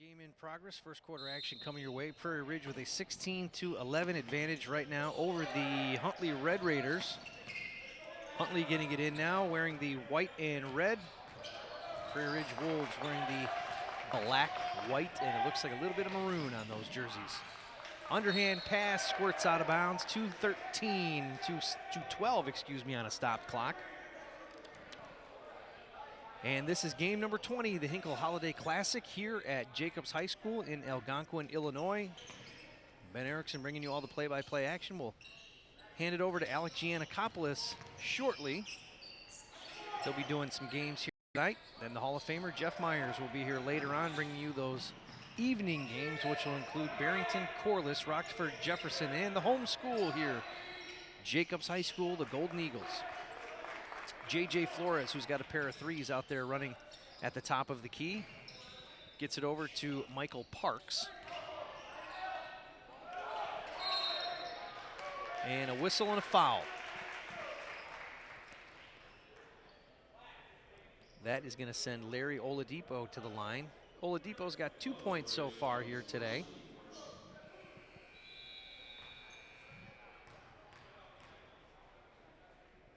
Game in progress, first quarter action coming your way. Prairie Ridge with a 16-11 advantage right now over the Huntley Red Raiders. Huntley getting it in now, wearing the white and red. Prairie Ridge Wolves wearing the black, white, and it looks like a little bit of maroon on those jerseys. Underhand pass squirts out of bounds. 2:12, excuse me, on a stopped clock. And this is game number 20, the Hinkle Holiday Classic here at Jacobs High School in Algonquin, Illinois. Ben Erickson bringing you all the play-by-play action. We'll hand it over to Alec Giannakopoulos shortly. He'll be doing some games here tonight. Then the Hall of Famer Jeff Myers will be here later on bringing you those evening games, which will include Barrington, Corliss, Roxford, Jefferson, and the home school here, Jacobs High School, the Golden Eagles. J.J. Flores, who's got a pair of threes out there running at the top of the key, gets it over to Michael Parks. And a whistle and a foul. That is going to send Larry Oladipo to the line. Oladipo's got 2 points so far here today.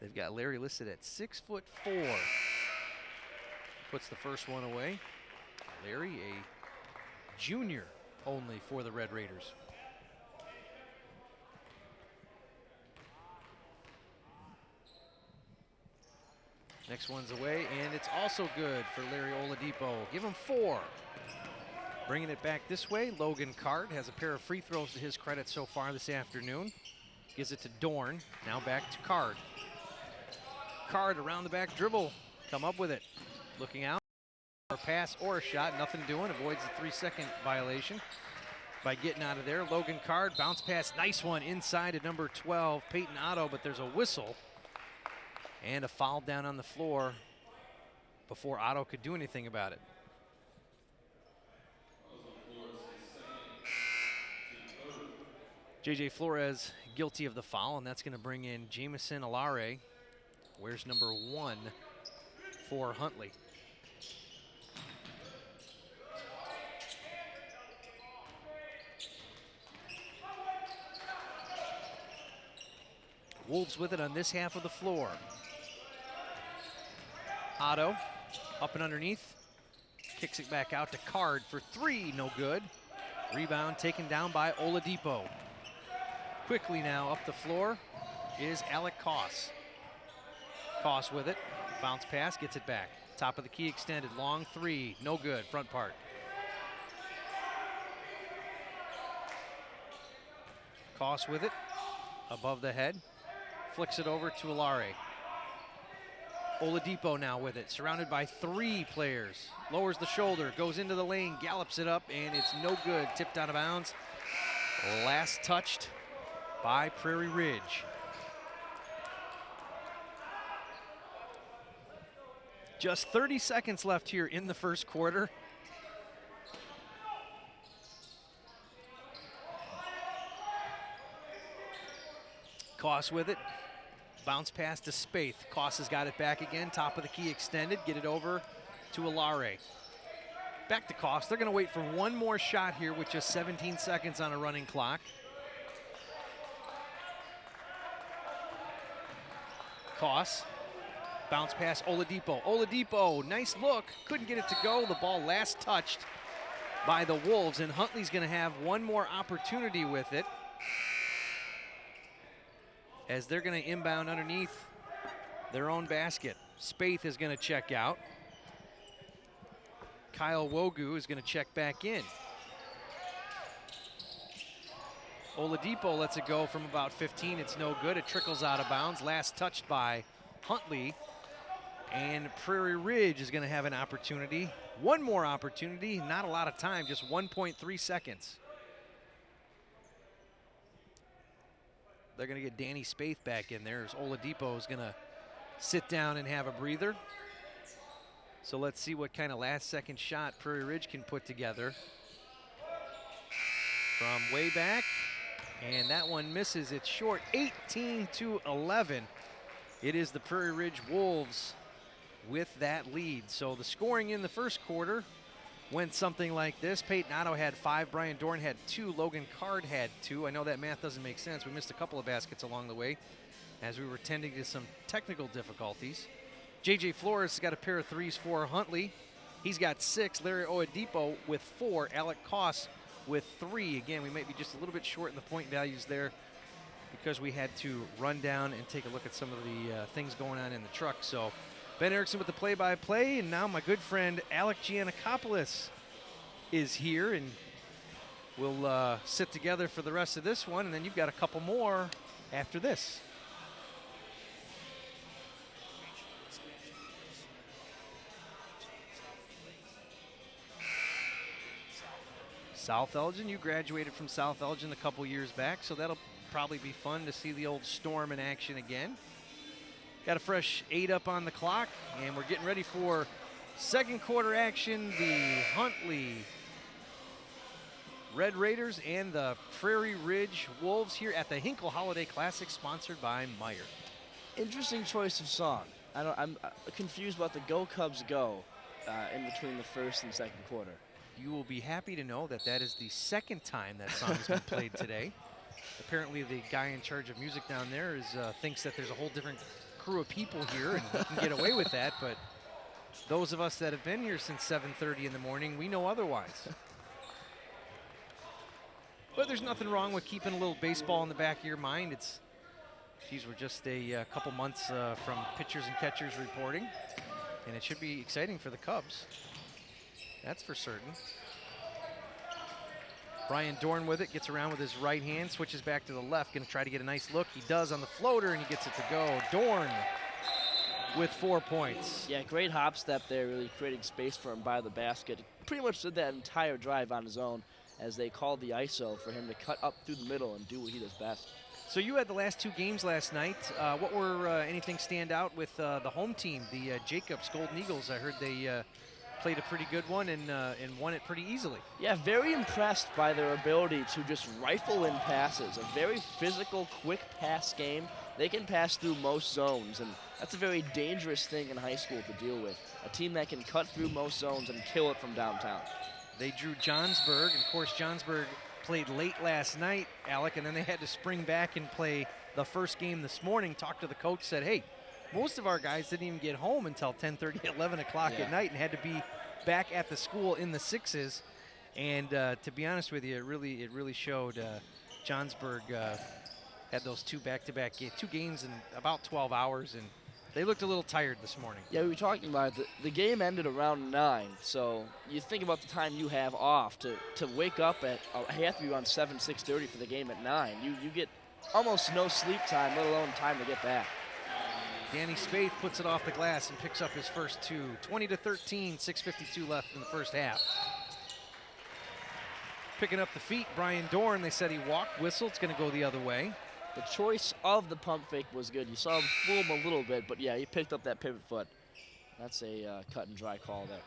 They've got Larry listed at 6'4". Puts the first one away. Larry, a junior only for the Red Raiders. Next one's away, and it's also good for Larry Oladipo. Give him 4. Bringing it back this way, Logan Card has a pair of free throws to his credit so far this afternoon. Gives it to Dorn, now back to Card. Card around the back dribble, come up with it. Looking out, or pass or a shot, nothing doing, avoids the 3-second violation by getting out of there. Logan Card, bounce pass, nice one inside to number 12, Peyton Otto, but there's a whistle and a foul down on the floor before Otto could do anything about it. J.J. Flores guilty of the foul, and that's going to bring in Jamison Alare. Where's number 1 for Huntley? Wolves with it on this half of the floor. Otto up and underneath. Kicks it back out to Card for 3, no good. Rebound taken down by Oladipo. Quickly now up the floor is Alec Koss. Koss with it, bounce pass, gets it back. Top of the key extended, long 3, no good, front part. Koss with it, above the head, flicks it over to Alare. Oladipo now with it, surrounded by 3 players. Lowers the shoulder, goes into the lane, gallops it up, and it's no good, tipped out of bounds. Last touched by Prairie Ridge. Just 30 seconds left here in the first quarter. Koss with it. Bounce pass to Spaeth. Koss has got it back again. Top of the key extended. Get it over to Alare. Back to Koss. They're going to wait for one more shot here with just 17 seconds on a running clock. Koss. Bounce pass, Oladipo. Oladipo, nice look. Couldn't get it to go. The ball last touched by the Wolves, and Huntley's going to have one more opportunity with it as they're going to inbound underneath their own basket. Spaeth is going to check out. Kyle Wogu is going to check back in. Oladipo lets it go from about 15. It's no good. It trickles out of bounds. Last touched by Huntley. And Prairie Ridge is going to have an opportunity. One more opportunity, not a lot of time, just 1.3 seconds. They're going to get Danny Spaeth back in there as Oladipo is going to sit down and have a breather. So let's see what kind of last-second shot Prairie Ridge can put together. From way back, and that one misses. It's short, 18-11. It is the Prairie Ridge Wolves with that lead. So the scoring in the first quarter, went something like this. Peyton Otto had 5, Brian Dorn had 2, Logan Card had 2. I know that math doesn't make sense. We missed a couple of baskets along the way as we were tending to some technical difficulties. J.J. Flores got a pair of 3s for Huntley. He's got 6. Larry Oedipo with 4. Alec Koss with 3. Again, we might be just a little bit short in the point values there because we had to run down and take a look at some of the things going on in the truck. So Ben Erickson with the play-by-play, and now my good friend Alec Giannakopoulos is here, and we'll sit together for the rest of this one, and then you've got a couple more after this. South Elgin, you graduated from South Elgin a couple years back, so that'll probably be fun to see the old Storm in action again. Got a fresh 8 up on the clock, and we're getting ready for second quarter action. The Huntley Red Raiders and the Prairie Ridge Wolves here at the Hinkle Holiday Classic, sponsored by Meyer. Interesting choice of song. I'm confused about the Go Cubs Go in between the first and second quarter. You will be happy to know that that is the second time that song has been played today. Apparently the guy in charge of music down there thinks that there's a whole different crew of people here and he can get away with that, but those of us that have been here since 7:30 in the morning, we know otherwise. But there's nothing wrong with keeping a little baseball in the back of your mind. Geez, we're just a couple months from pitchers and catchers reporting, and it should be exciting for the Cubs. That's for certain. Brian Dorn with it, gets around with his right hand, switches back to the left, going to try to get a nice look. He does on the floater, and he gets it to go. Dorn with 4 points. Yeah, great hop step there, really creating space for him by the basket. Pretty much did that entire drive on his own as they called the ISO for him to cut up through the middle and do what he does best. So you had the last 2 games last night. What were anything stand out with the home team, the Jacobs Golden Eagles? I heard they played a pretty good one and won it pretty easily. Yeah, very impressed by their ability to just rifle in passes. A very physical, quick pass game. They can pass through most zones, and that's a very dangerous thing in high school to deal with. A team that can cut through most zones and kill it from downtown. They drew Johnsburg, and of course Johnsburg played late last night, Alec, and then they had to spring back and play the first game this morning. Talked to the coach, said, hey, most of our guys didn't even get home until 10:30, 11 o'clock at night and had to be back at the school in the 6s. And to be honest with you, it really showed. Johnsburg had those 2 back-to-back 2 games in about 12 hours, and they looked a little tired this morning. Yeah, we were talking about it. The game ended around 9, so you think about the time you have off to wake up at, you have to be around 6:30 for the game at 9. You get almost no sleep time, let alone time to get back. Danny Spaeth puts it off the glass and picks up his first 2. 20-13, 6:52 left in the first half. Picking up the feet, Brian Dorn. They said he walked, whistle. It's going to go the other way. The choice of the pump fake was good. You saw him fool him a little bit, but yeah, he picked up that pivot foot. That's a cut and dry call there.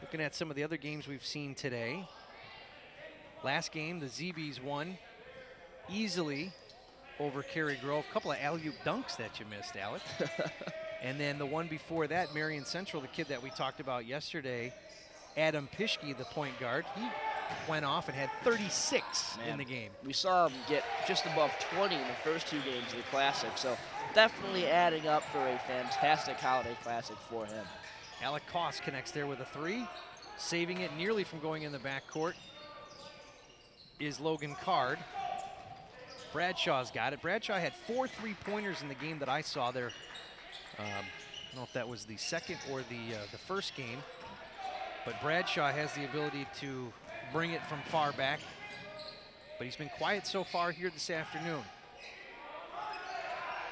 Looking at some of the other games we've seen today. Last game, the ZBs won easily over Cary Grove. A couple of alley-oop dunks that you missed, Alec. And then the one before that, Marion Central, the kid that we talked about yesterday, Adam Pischke, the point guard, he went off and had 36 in the game. We saw him get just above 20 in the first 2 games of the Classic, so definitely adding up for a fantastic Holiday Classic for him. Alec Koss connects there with a 3, saving it nearly from going in the backcourt is Logan Card. Bradshaw's got it. Bradshaw had 4 3-pointers in the game that I saw there. I don't know if that was the second or the first game, but Bradshaw has the ability to bring it from far back, but he's been quiet so far here this afternoon.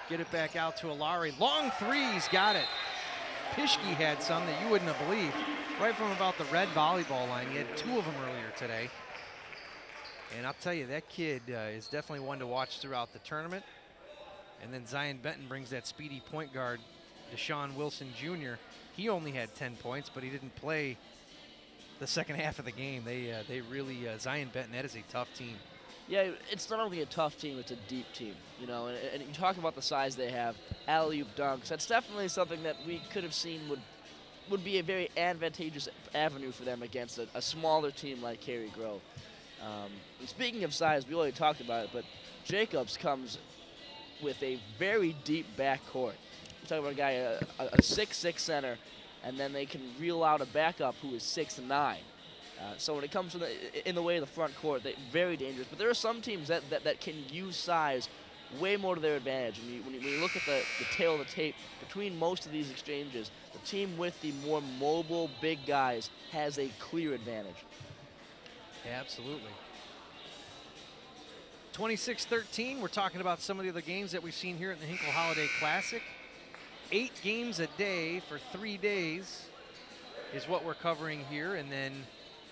Get it back out to Alari. Long 3, he's got it. Pischke had some that you wouldn't have believed. Right from about the red volleyball line. He had 2 of them earlier today. And I'll tell you, that kid is definitely one to watch throughout the tournament. And then Zion Benton brings that speedy point guard, Deshaun Wilson Jr. He only had 10 points, but he didn't play the second half of the game. They really, Zion Benton, that is a tough team. Yeah, it's not only a tough team, it's a deep team, you know, and you talk about the size they have, alley-oop dunks. That's definitely something that we could have seen would would be a very advantageous avenue for them against a smaller team like Cary Grove. And speaking of size, we already talked about it, but Jacobs comes with a very deep backcourt. You're talking about a guy, a 6'6" center, and then they can reel out a backup who is 6'9". So when it comes to in the way of the front court, they're very dangerous. But there are some teams that can use size way more to their advantage. And when you look at the tail of the tape, between most of these exchanges, the team with the more mobile, big guys has a clear advantage. Absolutely. 26-13, we're talking about some of the other games that we've seen here at the Hinkle Holiday Classic. 8 games a day for 3 days is what we're covering here, and then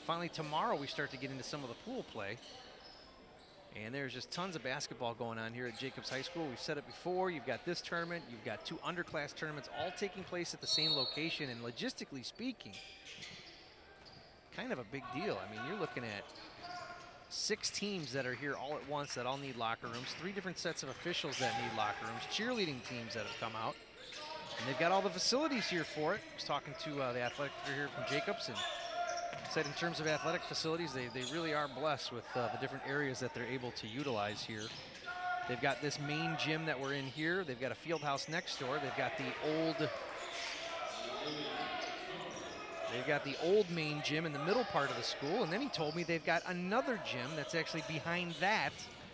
finally tomorrow we start to get into some of the pool play. And there's just tons of basketball going on here at Jacobs High School. We've said it before, you've got this tournament, you've got 2 underclass tournaments all taking place at the same location, and logistically speaking, kind of a big deal. I mean, you're looking at 6 teams that are here all at once that all need locker rooms, 3 different sets of officials that need locker rooms, cheerleading teams that have come out, and they've got all the facilities here for it. I was talking to the athletic director here from Jacobs, and said in terms of athletic facilities, they really are blessed with the different areas that they're able to utilize here. They've got this main gym that we're in here. They've got a field house next door. They've got the old main gym in the middle part of the school, and then he told me they've got another gym that's actually behind that,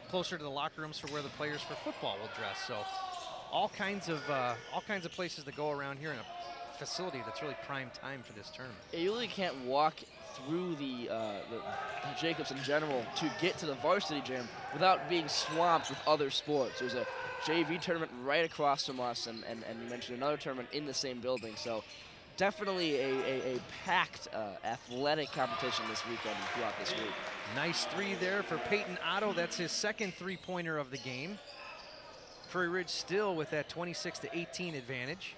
closer to the locker rooms for where the players for football will dress. So all kinds of places to go around here in a facility that's really prime time for this tournament. You really can't walk through the Jacobs in general to get to the varsity gym without being swamped with other sports. There's a JV tournament right across from us, and you mentioned another tournament in the same building. So definitely a packed athletic competition this weekend and throughout this week. Nice 3 there for Peyton Otto. That's his second 3-pointer of the game. Prairie Ridge still with that 26-18 advantage.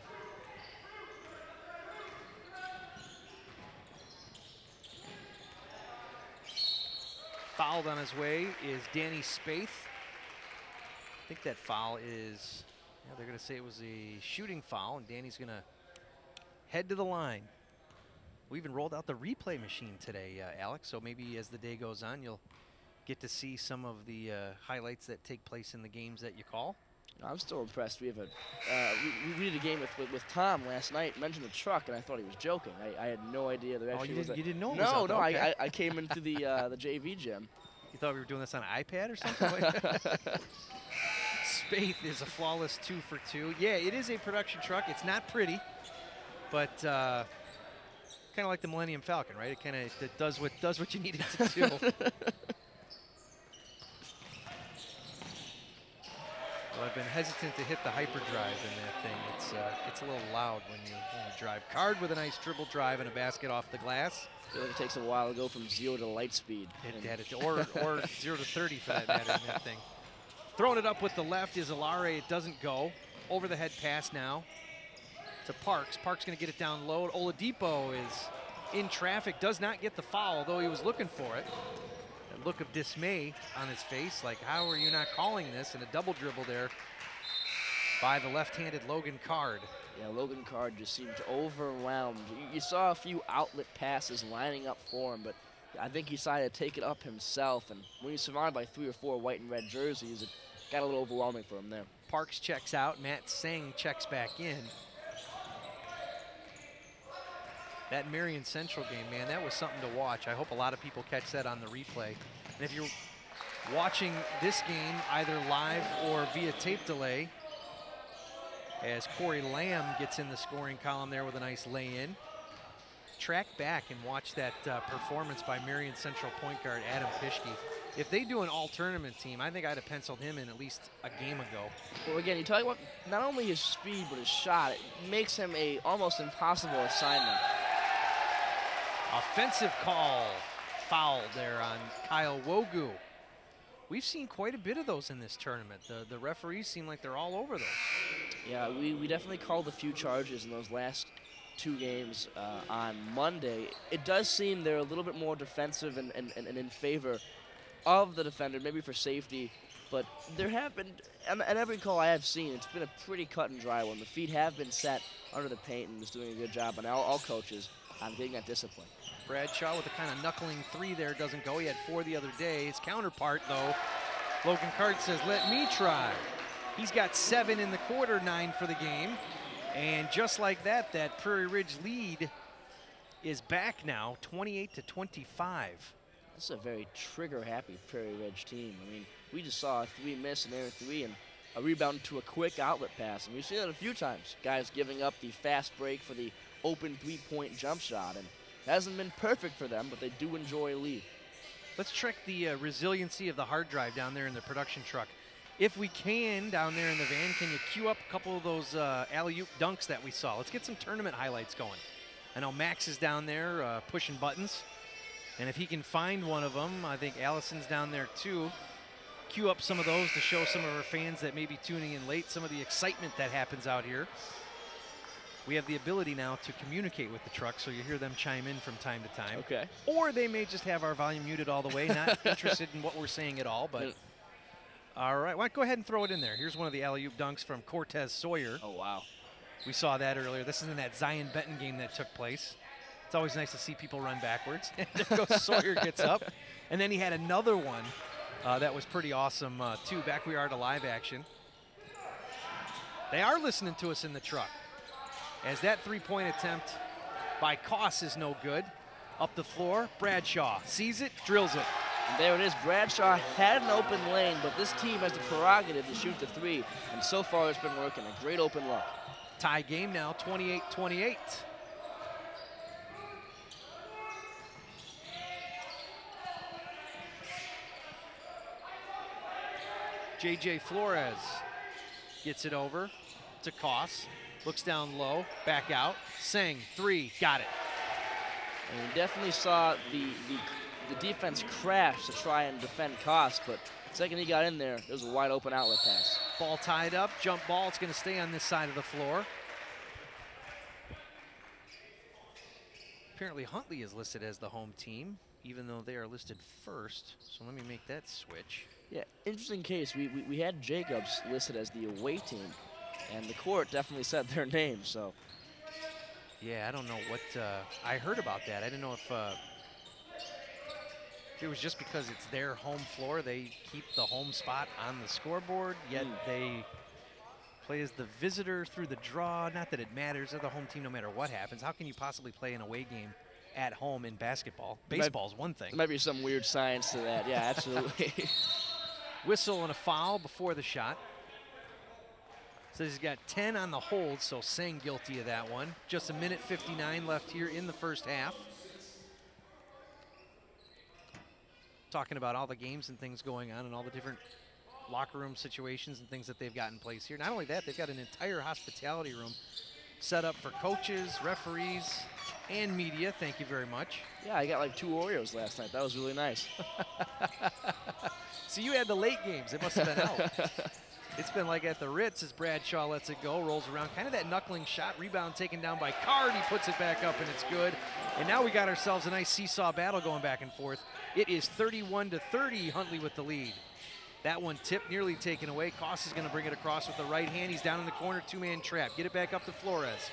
Fouled on his way is Danny Spaeth. I think that foul is, they're going to say it was a shooting foul, and Danny's going to head to the line. We even rolled out the replay machine today, Alex, so maybe as the day goes on, you'll get to see some of the highlights that take place in the games that you call. I'm still impressed. We have we did a game with Tom last night, mentioned the truck, and I thought he was joking. I had no idea there actually was you didn't know it No, was no, okay. I came into the JV gym. You thought we were doing this on an iPad or something? Spaeth is a flawless 2 for 2. Yeah, it is a production truck. It's not pretty, but kind of like the Millennium Falcon, right? It does what you need it to do. Well, I've been hesitant to hit the hyperdrive in that thing. It's a little loud when you drive. Card with a nice dribble drive and a basket off the glass. I feel like it takes a while to go from 0 to light speed. Or 0 to 30 for that matter in that thing. Throwing it up with the left is Alare. It doesn't go. Over the head pass now to Parks. Parks going to get it down low. Oladipo is in traffic, does not get the foul, though he was looking for it. A look of dismay on his face, like, how are you not calling this? And a double dribble there by the left-handed Logan Card. Yeah, Logan Card just seemed overwhelmed. You saw a few outlet passes lining up for him, but I think he decided to take it up himself. And when he's surrounded by 3 or 4 white and red jerseys, it got a little overwhelming for him there. Parks checks out. Matt Seng checks back in. That Marion Central game, man, that was something to watch. I hope a lot of people catch that on the replay. And if you're watching this game either live or via tape delay, as Corey Lamb gets in the scoring column there with a nice lay-in, track back and watch that performance by Marion Central point guard Adam Pischke. If they do an all-tournament team, I think I'd have penciled him in at least a game ago. Well, again, you talk about not only his speed, but his shot. It makes him a almost impossible assignment. Offensive call, foul there on Kyle Wogu. We've seen quite a bit of those in this tournament. The referees seem like they're all over those. Yeah, we definitely called a few charges in those last 2 games on Monday. It does seem they're a little bit more defensive and in favor of the defender, maybe for safety. But there have been, and every call I have seen, it's been a pretty cut and dry one. The feet have been set under the paint and is doing a good job, and all coaches on getting that discipline. Bradshaw with a kind of knuckling 3 there, doesn't go. He had 4 the other day. His counterpart, though, Logan Cart says, let me try. He's got 7 in the quarter, 9 for the game. And just like that, that Prairie Ridge lead is back now, 28-25. This is a very trigger-happy Prairie Ridge team. I mean, we just saw a 3 miss and air 3 and a rebound to a quick outlet pass. And we've seen that a few times. Guys giving up the fast break for the open 3-point jump shot. And it hasn't been perfect for them, but they do enjoy a lead. Let's check the resiliency of the hard drive down there in the production truck. If we can, down there in the van, can you cue up a couple of those alley-oop dunks that we saw? Let's get some tournament highlights going. I know Max is down there pushing buttons. And if he can find one of them, I think Allison's down there too. Cue up some of those to show some of our fans that may be tuning in late some of the excitement that happens out here. We have the ability now to communicate with the truck, so you hear them chime in from time to time. Okay. Or they may just have our volume muted all the way, not interested in what we're saying at all. But all right, well, go ahead and throw it in there. Here's one of the alley-oop dunks from Cortez Sawyer. Oh, wow. We saw that earlier. This is in that Zion Benton game that took place. It's always nice to see people run backwards. And there goes Sawyer, gets up. And then he had another one that was pretty awesome, too. Back we are to live action. They are listening to us in the truck. As that 3-point attempt by Koss is no good. Up the floor, Bradshaw sees it, drills it. And there it is. Bradshaw had an open lane, but this team has the prerogative to shoot the 3. And so far it's been working. A great open look. Tie game now, 28-28. J.J. Flores gets it over to Koss. Looks down low, back out. Singh, 3, got it. And we definitely saw the defense crash to try and defend Koss, but the second he got in there was a wide open outlet pass. Ball tied up, jump ball. It's going to stay on this side of the floor. Apparently Huntley is listed as the home team, even though they are listed first. So let me make that switch. Yeah, interesting case. We had Jacobs listed as the away team, and the court definitely said their name, so. Yeah, I don't know what, I heard about that. I didn't know if it was just because it's their home floor, they keep the home spot on the scoreboard, yet they play as the visitor through the draw. Not that it matters, they're the home team no matter what happens. How can you possibly play an away game at home in basketball? Baseball's one thing. There might be some weird science to that, yeah, absolutely. Whistle and a foul before the shot. Says he's got 10 on the hold, so Singh guilty of that one. Just a minute 59 left here in the first half. Talking about all the games and things going on and all the different locker room situations and things that they've got in place here. Not only that, they've got an entire hospitality room set up for coaches, referees, and media. Thank you very much. Yeah, I got like 2 Oreos last night. That was really nice. So you had the late games. It must have been out. It's been like at the Ritz as Bradshaw lets it go, rolls around. Kind of that knuckling shot, rebound taken down by Card. He puts it back up, and it's good. And now we got ourselves a nice seesaw battle going back and forth. It is 31-30, Huntley with the lead. That one tipped, nearly taken away. Koss is going to bring it across with the right hand. He's down in the corner, 2-man trap. Get it back up to Flores.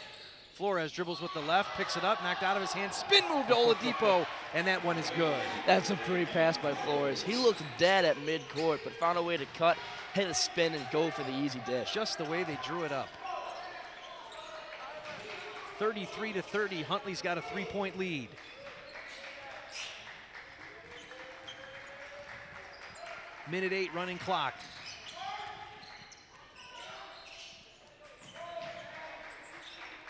Flores dribbles with the left, picks it up, knocked out of his hand. Spin move to Oladipo, and that one is good. That's a pretty pass by Flores. He looked dead at midcourt, but found a way to cut, hit a spin, and go for the easy dish. Just the way they drew it up. 33-30, Huntley's got a 3-point lead. Minute 8 running clock.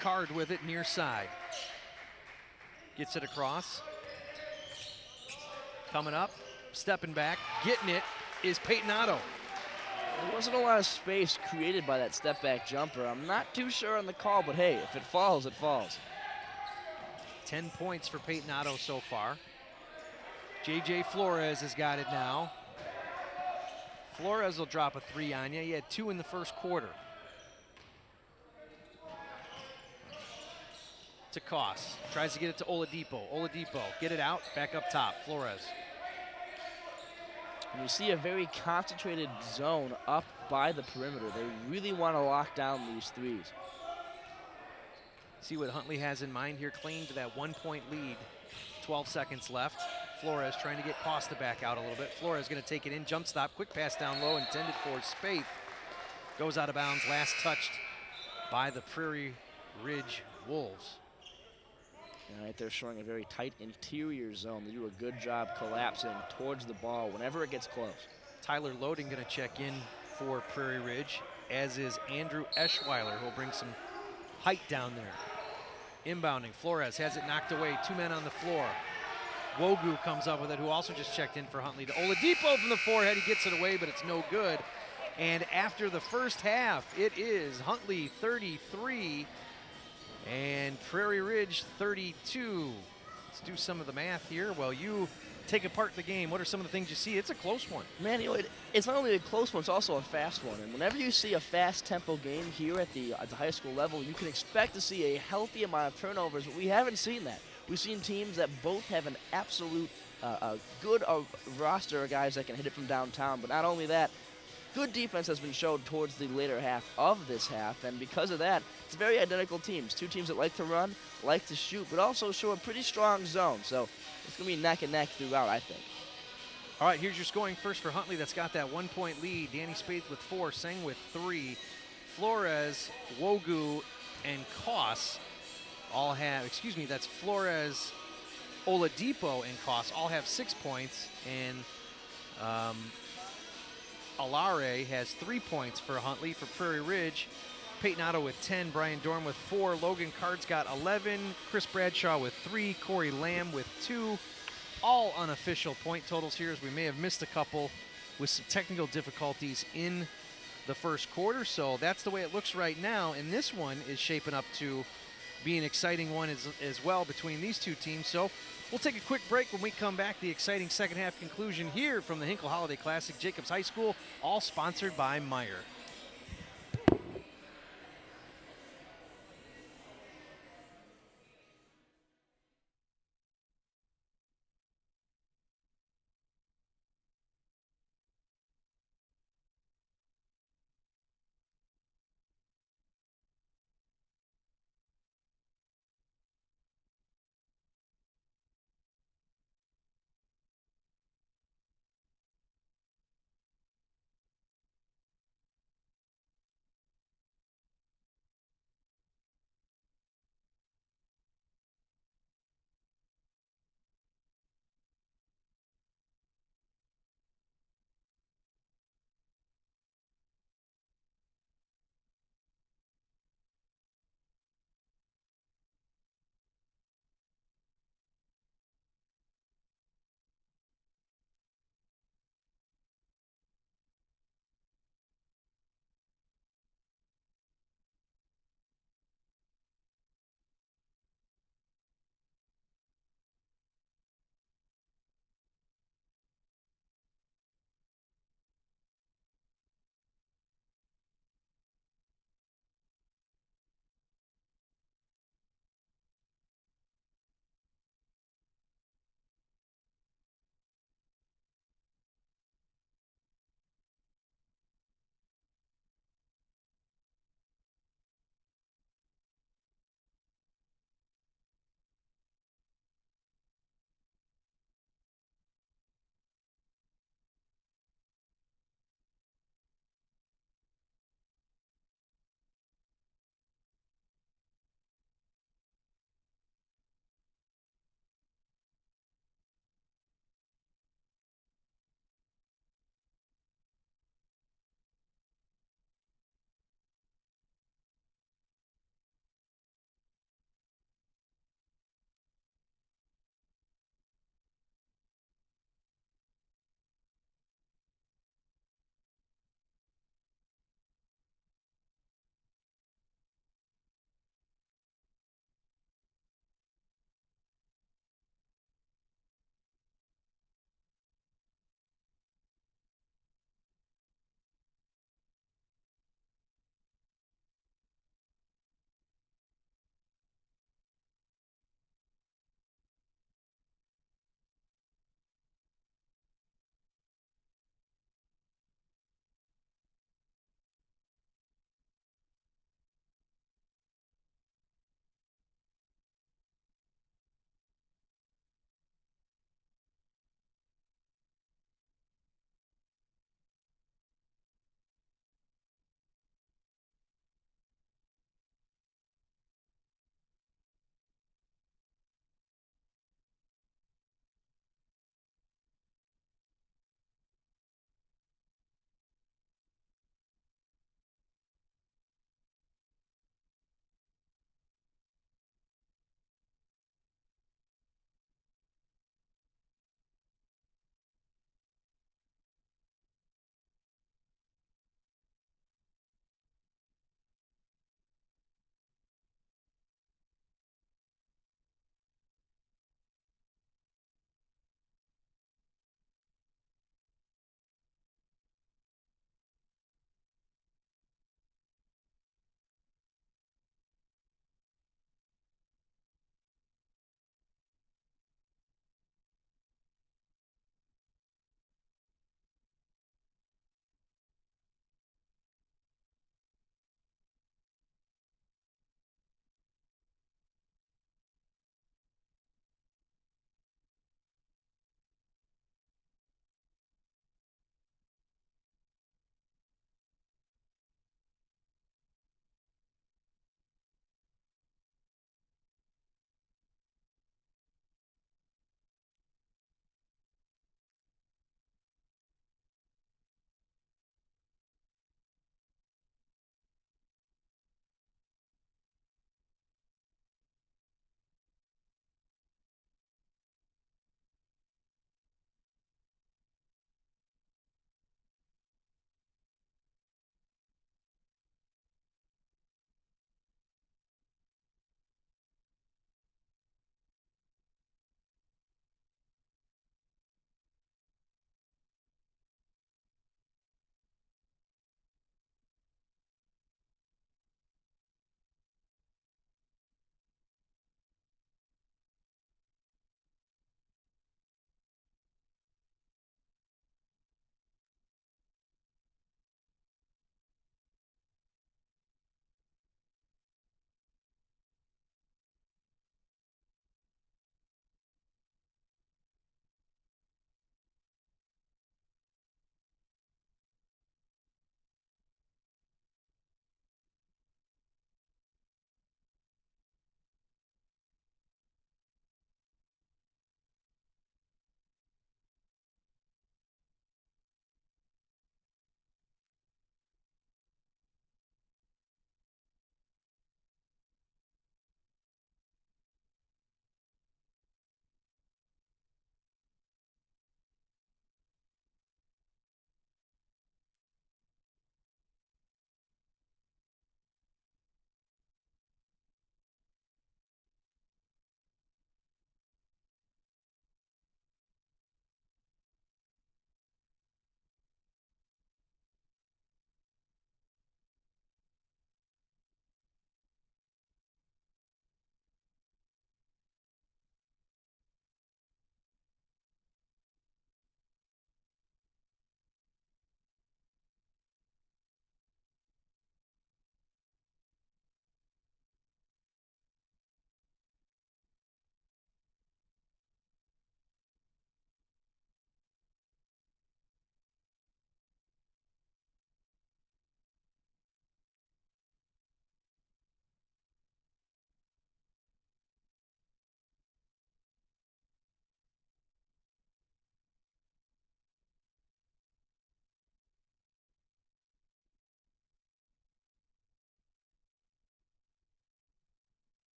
Card with it near side. Gets it across. Coming up, stepping back, getting it is Peyton Otto. There wasn't a lot of space created by that step back jumper. I'm not too sure on the call, but hey, if it falls, it falls. 10 points for Peyton Otto so far. J.J. Flores has got it now. Flores will drop a 3 on you. He had 2 in the first quarter. To Koss. Tries to get it to Oladipo. Oladipo, get it out, back up top. Flores. And you see a very concentrated zone up by the perimeter. They really want to lock down these threes. See what Huntley has in mind here, clinging to that 1-point lead. 12 seconds left. Flores trying to get Costa back out a little bit. Flores going to take it in, jump stop, quick pass down low, intended for Spaeth. Goes out of bounds, last touched by the Prairie Ridge Wolves. And right there showing a very tight interior zone. They do a good job collapsing towards the ball whenever it gets close. Tyler Loading going to check in for Prairie Ridge, as is Andrew Eschweiler, who will bring some height down there. Inbounding, Flores has it knocked away, 2 men on the floor. Wogu comes up with it, who also just checked in for Huntley. To Oladipo from the forehead, he gets it away, but it's no good. And after the first half, it is Huntley 33 and Prairie Ridge 32. Let's do some of the math here while you take apart the game. What are some of the things you see? It's a close one. Man, it's not only a close one, it's also a fast one. And whenever you see a fast tempo game here at the high school level, you can expect to see a healthy amount of turnovers, but we haven't seen that. We've seen teams that both have an absolute good roster of guys that can hit it from downtown, but not only that, good defense has been shown towards the later half of this half, and because of that, it's very identical teams. Two teams that like to run, like to shoot, but also show a pretty strong zone. So it's going to be neck and neck throughout, I think. All right, here's your scoring first for Huntley. That's got that 1-point lead. Danny Spaeth with 4, Seng with 3. Flores, Wogu, and Koss all have, that's Flores, Oladipo, and Koss all have 6 points, and Alare has 3 points for Huntley. For Prairie Ridge, Peyton Otto with 10, Brian Dorn with 4, Logan Cards got 11, Chris Bradshaw with 3, Corey Lamb with 2. All unofficial point totals here, as we may have missed a couple with some technical difficulties in the first quarter. So that's the way it looks right now, and this one is shaping up to be an exciting one as well between these two teams. So we'll take a quick break. When we come back, the exciting second half conclusion here from the Hinkle Holiday Classic, Jacobs High School, all sponsored by Meijer.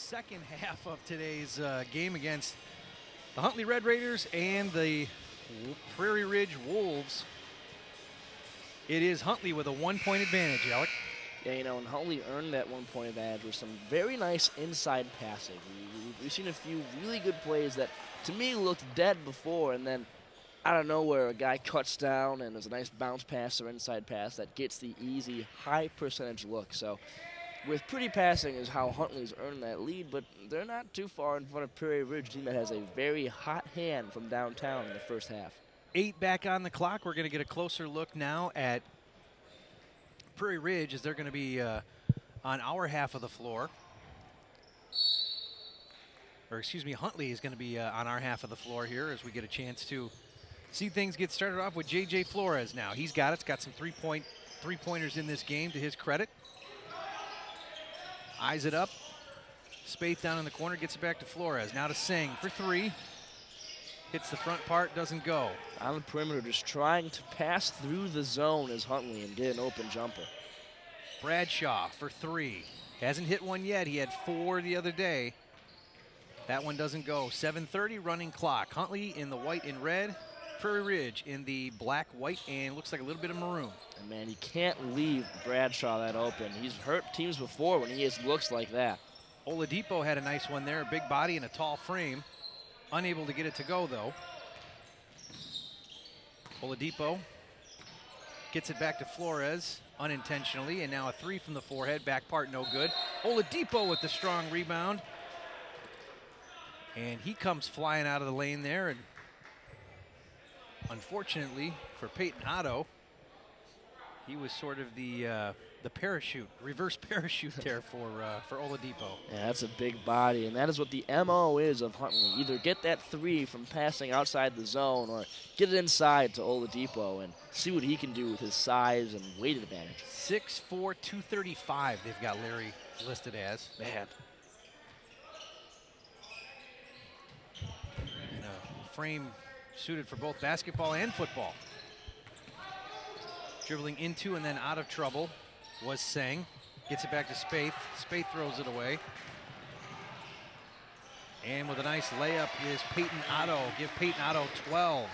second half of today's game against the Huntley Red Raiders and the Prairie Ridge Wolves. It is Huntley with a 1-point advantage, Alec. Yeah, you know, and Huntley earned that 1-point advantage with some very nice inside passing. We've seen a few really good plays that, to me, looked dead before, and then out of nowhere, a guy cuts down, and there's a nice bounce pass or inside pass that gets the easy, high-percentage look. So with pretty passing is how Huntley's earned that lead, but they're not too far in front of Prairie Ridge, team that has a very hot hand from downtown in the first half. 8 back on the clock. We're going to get a closer look now at Prairie Ridge as they're going to be on our half of the floor. Or excuse me, Huntley is going to be on our half of the floor here as we get a chance to see things get started off with J.J. Flores now. He's got it. It's got some three-pointers in this game to his credit. Eyes it up. Spaeth down in the corner, gets it back to Flores. Now to Singh for 3. Hits the front part, doesn't go. On the perimeter, just trying to pass through the zone is Huntley and get an open jumper. Bradshaw for 3. Hasn't hit one yet. He had 4 the other day. That one doesn't go. 7:30 running clock. Huntley in the white and red. Prairie Ridge in the black, white, and looks like a little bit of maroon. And man, you can't leave Bradshaw that open. He's hurt teams before when he has looks like that. Oladipo had a nice one there. A big body and a tall frame. Unable to get it to go, though. Oladipo gets it back to Flores unintentionally, and now a 3 from the forehead. Back part no good. Oladipo with the strong rebound. And he comes flying out of the lane there, and unfortunately for Peyton Otto, he was sort of the parachute, reverse parachute there for Oladipo. Yeah, that's a big body, and that is what the MO is of Huntley. Either get that 3 from passing outside the zone or get it inside to Oladipo and see what he can do with his size and weight advantage. 6'4", 235 they've got Larry listed as. Man. And a frame suited for both basketball and football. Dribbling into and then out of trouble was Singh. Gets it back to Spaeth. Spaeth throws it away. And with a nice layup is Peyton Otto. Give Peyton Otto 12.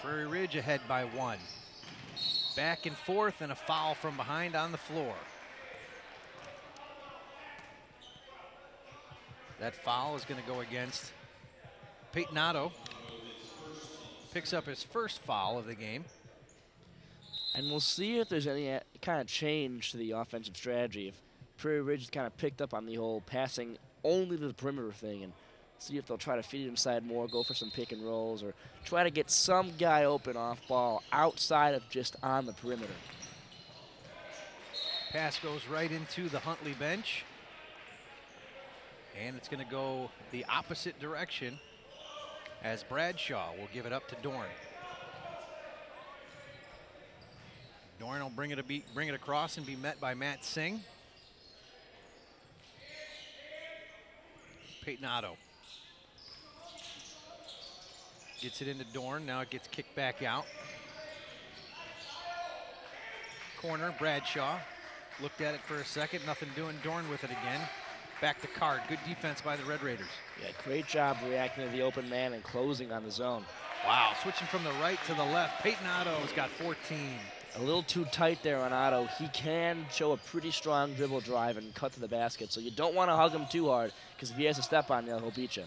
Prairie Ridge ahead by 1. Back and forth, and a foul from behind on the floor. That foul is going to go against Peyton Otto. Picks up his first foul of the game. And we'll see if there's any kind of change to the offensive strategy. If Prairie Ridge has kind of picked up on the whole passing only to the perimeter thing, and see if they'll try to feed it inside more, go for some pick and rolls, or try to get some guy open off ball outside of just on the perimeter. Pass goes right into the Huntley bench. And it's going to go the opposite direction as Bradshaw will give it up to Dorn. Dorn will bring it across and be met by Matt Singh. Peyton Otto gets it into Dorn. Now it gets kicked back out. Corner, Bradshaw. Looked at it for a second, nothing doing. Dorn with it again. Back to Card. Good defense by the Red Raiders. Yeah, great job reacting to the open man and closing on the zone. Wow, switching from the right to the left. Peyton Otto's got 14. A little too tight there on Otto. He can show a pretty strong dribble drive and cut to the basket, so you don't want to hug him too hard, because if he has to step on you, he'll beat you.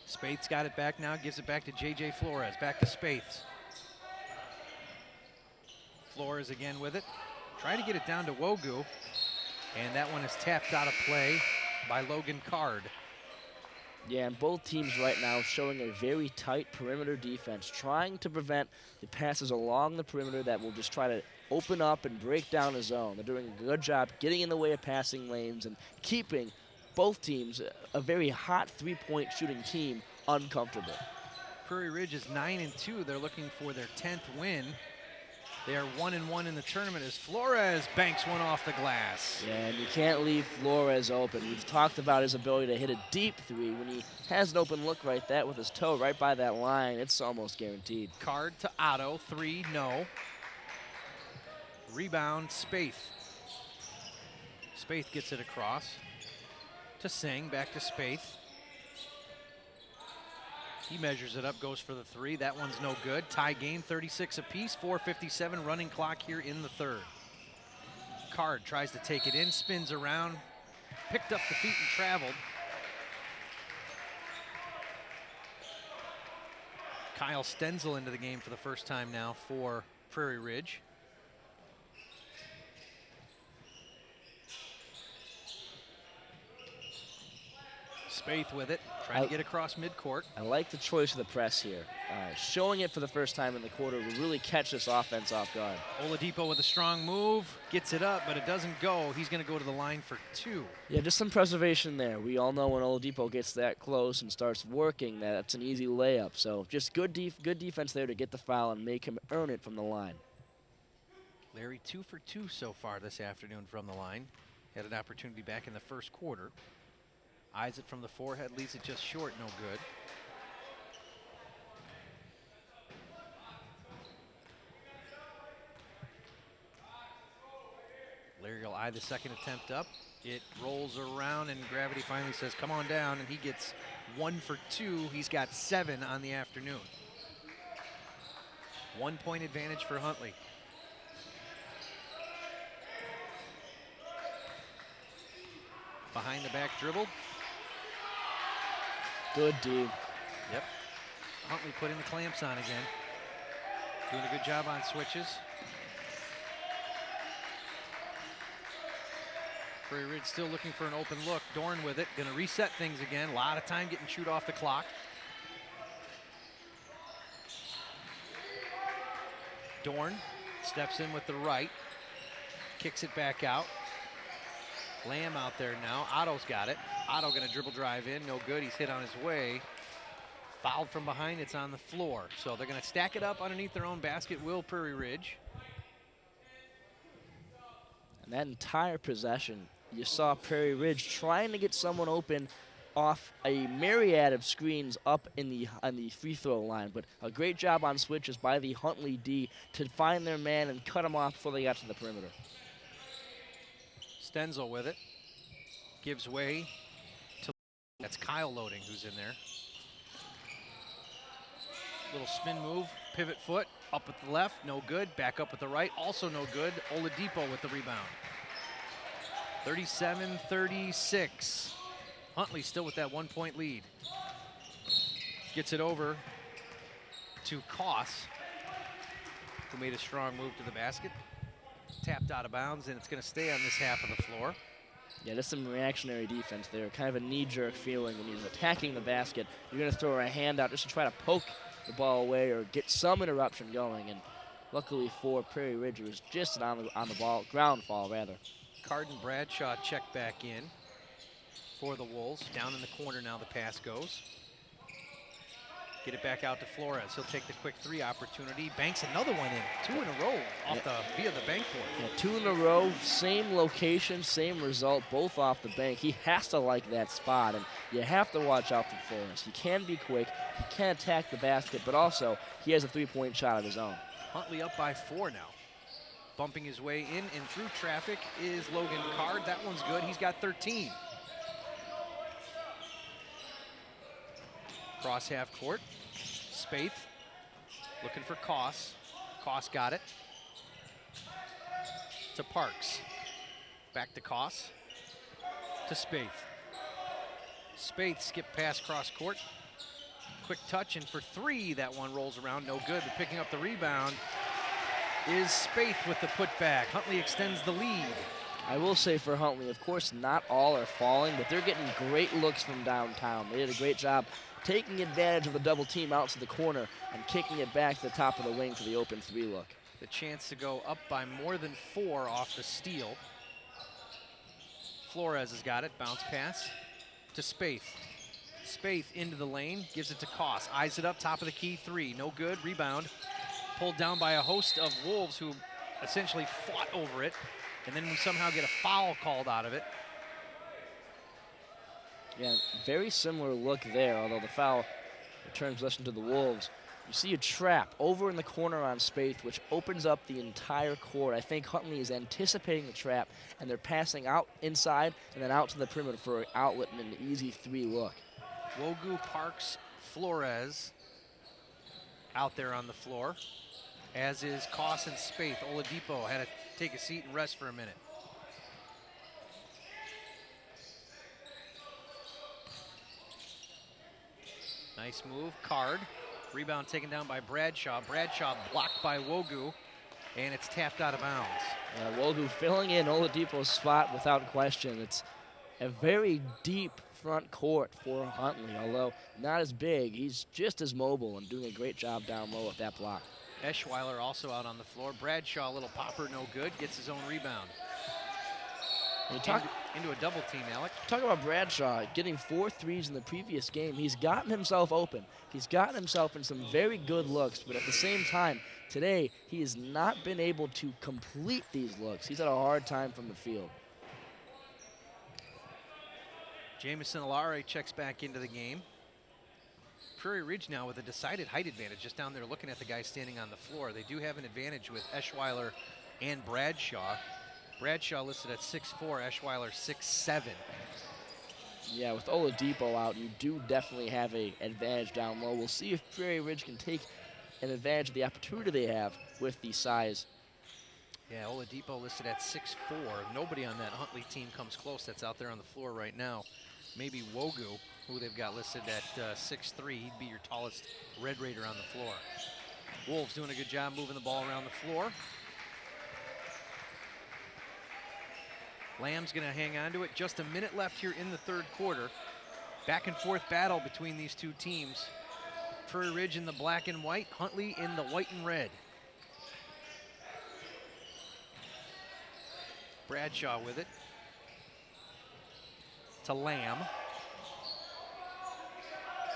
Spaeth's got it back now, gives it back to J.J. Flores. Back to Spaeth. Flores again with it. Trying to get it down to Wogu, and that one is tapped out of play by Logan Card. Yeah, and both teams right now showing a very tight perimeter defense, trying to prevent the passes along the perimeter that will just try to open up and break down a zone. They're doing a good job getting in the way of passing lanes and keeping both teams, a very hot three-point shooting team, uncomfortable. Prairie Ridge is 9-2. They're looking for their 10th win. They are 1-1 in the tournament as Flores banks one off the glass. Yeah, and you can't leave Flores open. We've talked about his ability to hit a deep 3. When he has an open look like that with his toe right by that line, it's almost guaranteed. Card to Otto, 3, no. Rebound, Spaeth. Spaeth gets it across to Singh, back to Spaeth. He measures it up, goes for the three. That one's no good. Tie game, 36 apiece, 4:57 running clock here in the third. Card tries to take it in, spins around, picked up the feet and traveled. Kyle Stenzel into the game for the first time now for Prairie Ridge. Spaeth with it, trying to get across midcourt. I like the choice of the press here. Showing it for the first time in the quarter will really catch this offense off guard. Oladipo with a strong move, gets it up, but it doesn't go. He's going to go to the line for two. Yeah, just some preservation there. We all know when Oladipo gets that close and starts working, that's an easy layup. So just good defense there to get the foul and make him earn it from the line. Larry 2 for 2 so far this afternoon from the line. Had an opportunity back in the first quarter. Eyes it from the forehead, leaves it just short, no good. Larry will eye the second attempt up. It rolls around and gravity finally says, come on down, and he gets 1 for 2. He's got 7 on the afternoon. 1 point advantage for Huntley. Behind the back dribble. Good dude. Yep. Huntley putting the clamps on again. Doing a good job on switches. Prairie Ridge still looking for an open look. Dorn with it, gonna reset things again. A lot of time getting shoot off the clock. Dorn steps in with the right, kicks it back out. Lamb out there now. Otto's got it. Otto gonna dribble drive in, no good. He's hit on his way. Fouled from behind, it's on the floor. So they're gonna stack it up underneath their own basket, will Prairie Ridge. And that entire possession, you saw Prairie Ridge trying to get someone open off a myriad of screens up on the free throw line, but a great job on switches by the Huntley D to find their man and cut him off before they got to the perimeter. Stenzel with it, gives way to, that's Kyle Loading who's in there. Little spin move, pivot foot, up with the left, no good. Back up with the right, also no good. Oladipo with the rebound. 37-36. Huntley still with that 1 point lead. Gets it over to Koss, who made a strong move to the basket. Tapped out of bounds, and it's going to stay on this half of the floor. Yeah, there's some reactionary defense there. Kind of a knee-jerk feeling when he's attacking the basket. You're going to throw a hand out just to try to poke the ball away or get some interruption going. And luckily for Prairie Ridge, it was just on the ball, ground fall rather. Carden Bradshaw checked back in for the Wolves. Down in the corner now the pass goes. Get it back out to Flores. He'll take the quick three opportunity. Banks another one in. 2 in a row off via the bank board. Yeah, 2 in a row, same location, same result, both off the bank. He has to like that spot, and you have to watch out for Flores. He can be quick, he can attack the basket, but also he has a 3-point shot of his own. Huntley up by 4 now. Bumping his way in and through traffic is Logan Card. That one's good. He's got 13. Cross half court. Spaeth looking for Koss. Koss got it. To Parks. Back to Koss. To Spaeth. Spaeth skipped past cross court. Quick touch, and for 3, that one rolls around, no good. But picking up the rebound is Spaeth with the putback. Huntley extends the lead. I will say for Huntley, of course, not all are falling, but they're getting great looks from downtown. They did a great job taking advantage of the double team out to the corner and kicking it back to the top of the wing for the open 3 look. The chance to go up by more than 4 off the steal. Flores has got it, bounce pass to Spaeth. Spaeth into the lane, gives it to Koss. Eyes it up, top of the key, 3, no good, rebound. Pulled down by a host of Wolves who essentially fought over it, and then we somehow get a foul called out of it. Yeah, very similar look there, although the foul returns possession to the Wolves. You see a trap over in the corner on Spaeth, which opens up the entire court. I think Huntley is anticipating the trap, and they're passing out inside and then out to the perimeter for an outlet and an easy 3 look. Wogu, Parks, Flores out there on the floor, as is Koss and Spaeth. Oladipo had to take a seat and rest for a minute. Nice move, Card. Rebound taken down by Bradshaw. Bradshaw blocked by Wogu, and it's tapped out of bounds. Wogu filling in Oladipo's spot without question. It's a very deep front court for Huntley, although not as big. He's just as mobile and doing a great job down low with that block. Eschweiler also out on the floor. Bradshaw, a little popper, no good, gets his own rebound. Into a double team, Alec. Talk about Bradshaw getting 4 threes in the previous game. He's gotten himself open. He's gotten himself in some very good looks, but at the same time, today, he has not been able to complete these looks. He's had a hard time from the field. Jamison Alare checks back into the game. Prairie Ridge now with a decided height advantage, just down there looking at the guy standing on the floor. They do have an advantage with Eschweiler and Bradshaw. Bradshaw listed at 6'4", Eschweiler 6'7". Yeah, with Oladipo out, you do definitely have an advantage down low. We'll see if Prairie Ridge can take an advantage of the opportunity they have with the size. Yeah, Oladipo listed at 6'4". Nobody on that Huntley team comes close that's out there on the floor right now. Maybe Wogu, who they've got listed at 6'3". He'd be your tallest Red Raider on the floor. Wolves doing a good job moving the ball around the floor. Lamb's going to hang on to it. Just a minute left here in the third quarter. Back and forth battle between these two teams. Prairie Ridge in the black and white, Huntley in the white and red. Bradshaw with it. To Lamb.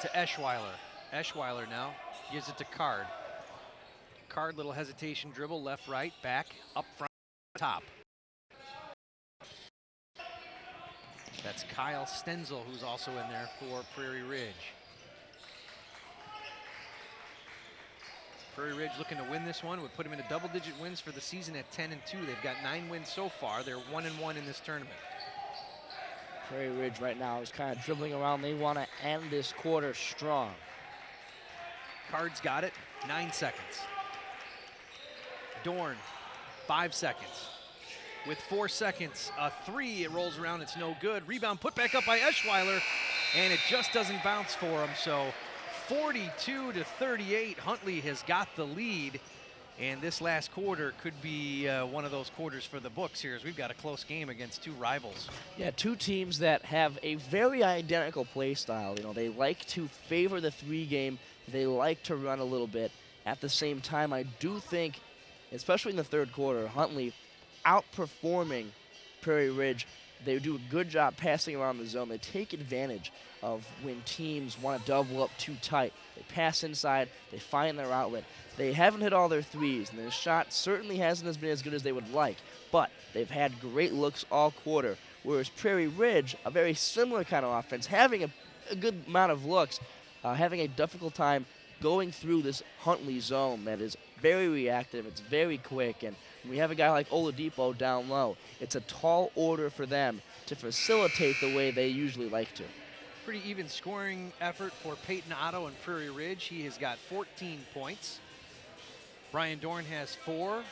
To Eschweiler. Eschweiler now gives it to Card. Card, little hesitation dribble, left, right, back, up front, top. That's Kyle Stenzel, who's also in there for Prairie Ridge. Prairie Ridge looking to win this one, would put them into double-digit wins for the season at 10-2. They've got 9 wins so far. They're 1-1 in this tournament. Prairie Ridge right now is kind of dribbling around. They want to end this quarter strong. Card's got it, 9 seconds. Dorn, 5 seconds. With 4 seconds, a 3, it rolls around, it's no good. Rebound put back up by Eschweiler, and it just doesn't bounce for him. So 42-38, Huntley has got the lead, and this last quarter could be one of those quarters for the books here, as we've got a close game against 2 rivals. Yeah, 2 teams that have a very identical play style. You know, they like to favor the 3 game. They like to run a little bit. At the same time, I do think, especially in the third quarter, Huntley outperforming Prairie Ridge. They do a good job passing around the zone. They take advantage of when teams want to double up too tight. They pass inside, they find their outlet. They haven't hit all their threes, and their shot certainly hasn't been as good as they would like, but they've had great looks all quarter, whereas Prairie Ridge, a very similar kind of offense, having a good amount of looks, having a difficult time going through this Huntley zone that is very reactive, it's very quick, and when we have a guy like Oladipo down low, it's a tall order for them to facilitate the way they usually like to. Pretty even scoring effort for Peyton Otto and Prairie Ridge. He has got 14 points. Brian Dorn has 4.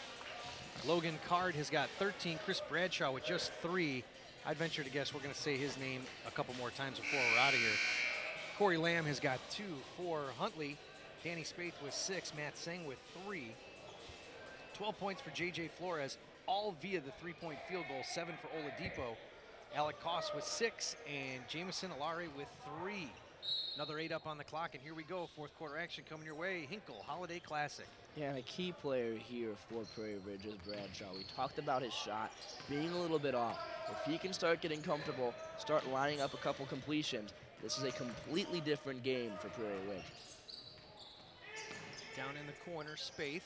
Logan Card has got 13. Chris Bradshaw with just 3. I'd venture to guess we're going to say his name a couple more times before we're out of here. Corey Lamb has got 2 for Huntley. Danny Spaeth with 6. Matt Singh with 3. 12 points for J.J. Flores, all via the 3-point field goal. 7 for Oladipo. Alec Koss with 6, and Jamison Alare with 3. Another 8 up on the clock, and here we go. Fourth quarter action coming your way. Hinkle Holiday Classic. Yeah, and a key player here for Prairie Ridge is Bradshaw. We talked about his shot being a little bit off. If he can start getting comfortable, start lining up a couple completions, this is a completely different game for Prairie Ridge. Down in the corner, Spaeth.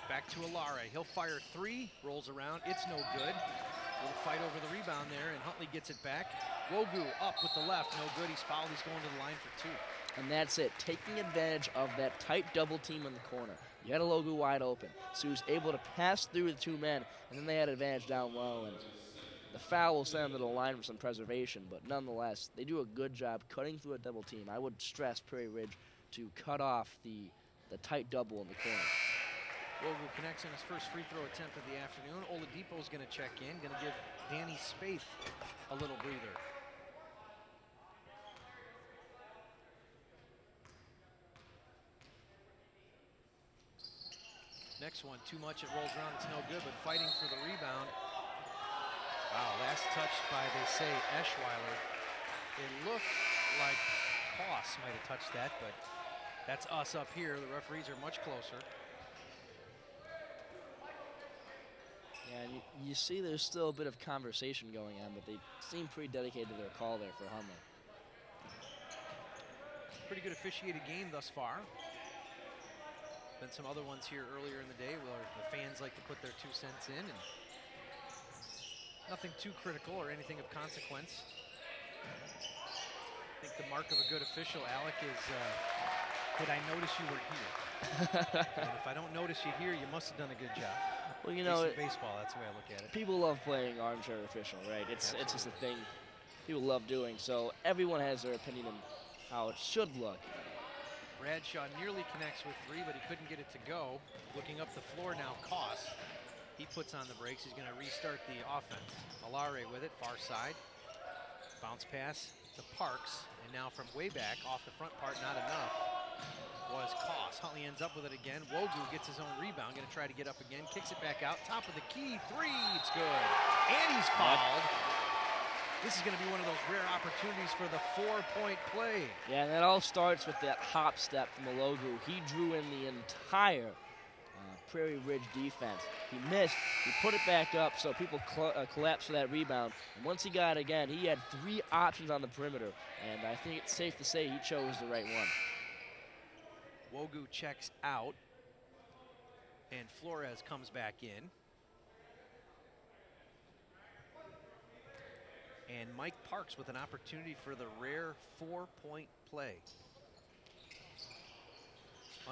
Back to Alare. He'll fire 3, rolls around. It's no good. Little fight over the rebound there, and Huntley gets it back. Wogu up with the left, no good. He's fouled. He's going to the line for 2. And that's it, taking advantage of that tight double team in the corner. You had Ologu wide open, so he was able to pass through the 2 men, and then they had advantage down low. And the foul will send them to the line for some preservation, but nonetheless, they do a good job cutting through a double team. I would stress Prairie Ridge to cut off the tight double in the corner. Wogu connects on his first free throw attempt of the afternoon. Oladipo's going to check in, going to give Danny Spaeth a little breather. Next one, too much, it rolls around, it's no good, but fighting for the rebound. Wow, last touched by, they say, Eschweiler. It looked like Koss might have touched that, but that's us up here. The referees are much closer. Yeah, and you see there's still a bit of conversation going on, but they seem pretty dedicated to their call there for Huntley. Pretty good officiated game thus far. Been some other ones here earlier in the day where the fans like to put their 2 cents in, and nothing too critical or anything of consequence. I think the mark of a good official, Alec, is did I notice you were here? And if I don't notice you here, you must have done a good job. Well, you know, baseball, that's the way I look at it. People love playing armchair official, right? It's just a thing people love doing. So everyone has their opinion on how it should look. Bradshaw nearly connects with 3, but he couldn't get it to go. Looking up the floor now, Koss. He puts on the brakes. He's going to restart the offense. Alare with it, far side. Bounce pass to Parks. And now from way back, off the front part, not enough, was Koss. Huntley ends up with it again. Wogu gets his own rebound. Going to try to get up again. Kicks it back out. Top of the key. 3. It's good. And he's fouled. This is going to be one of those rare opportunities for the 4-point play. Yeah, and that all starts with that hop step from Ologu. He drew in the entire Prairie Ridge defense. He missed, he put it back up so people collapsed for that rebound. And once he got it again, he had 3 options on the perimeter. And I think it's safe to say he chose the right one. Wogu checks out. And Flores comes back in. And Mike Parks with an opportunity for the rare 4-point play.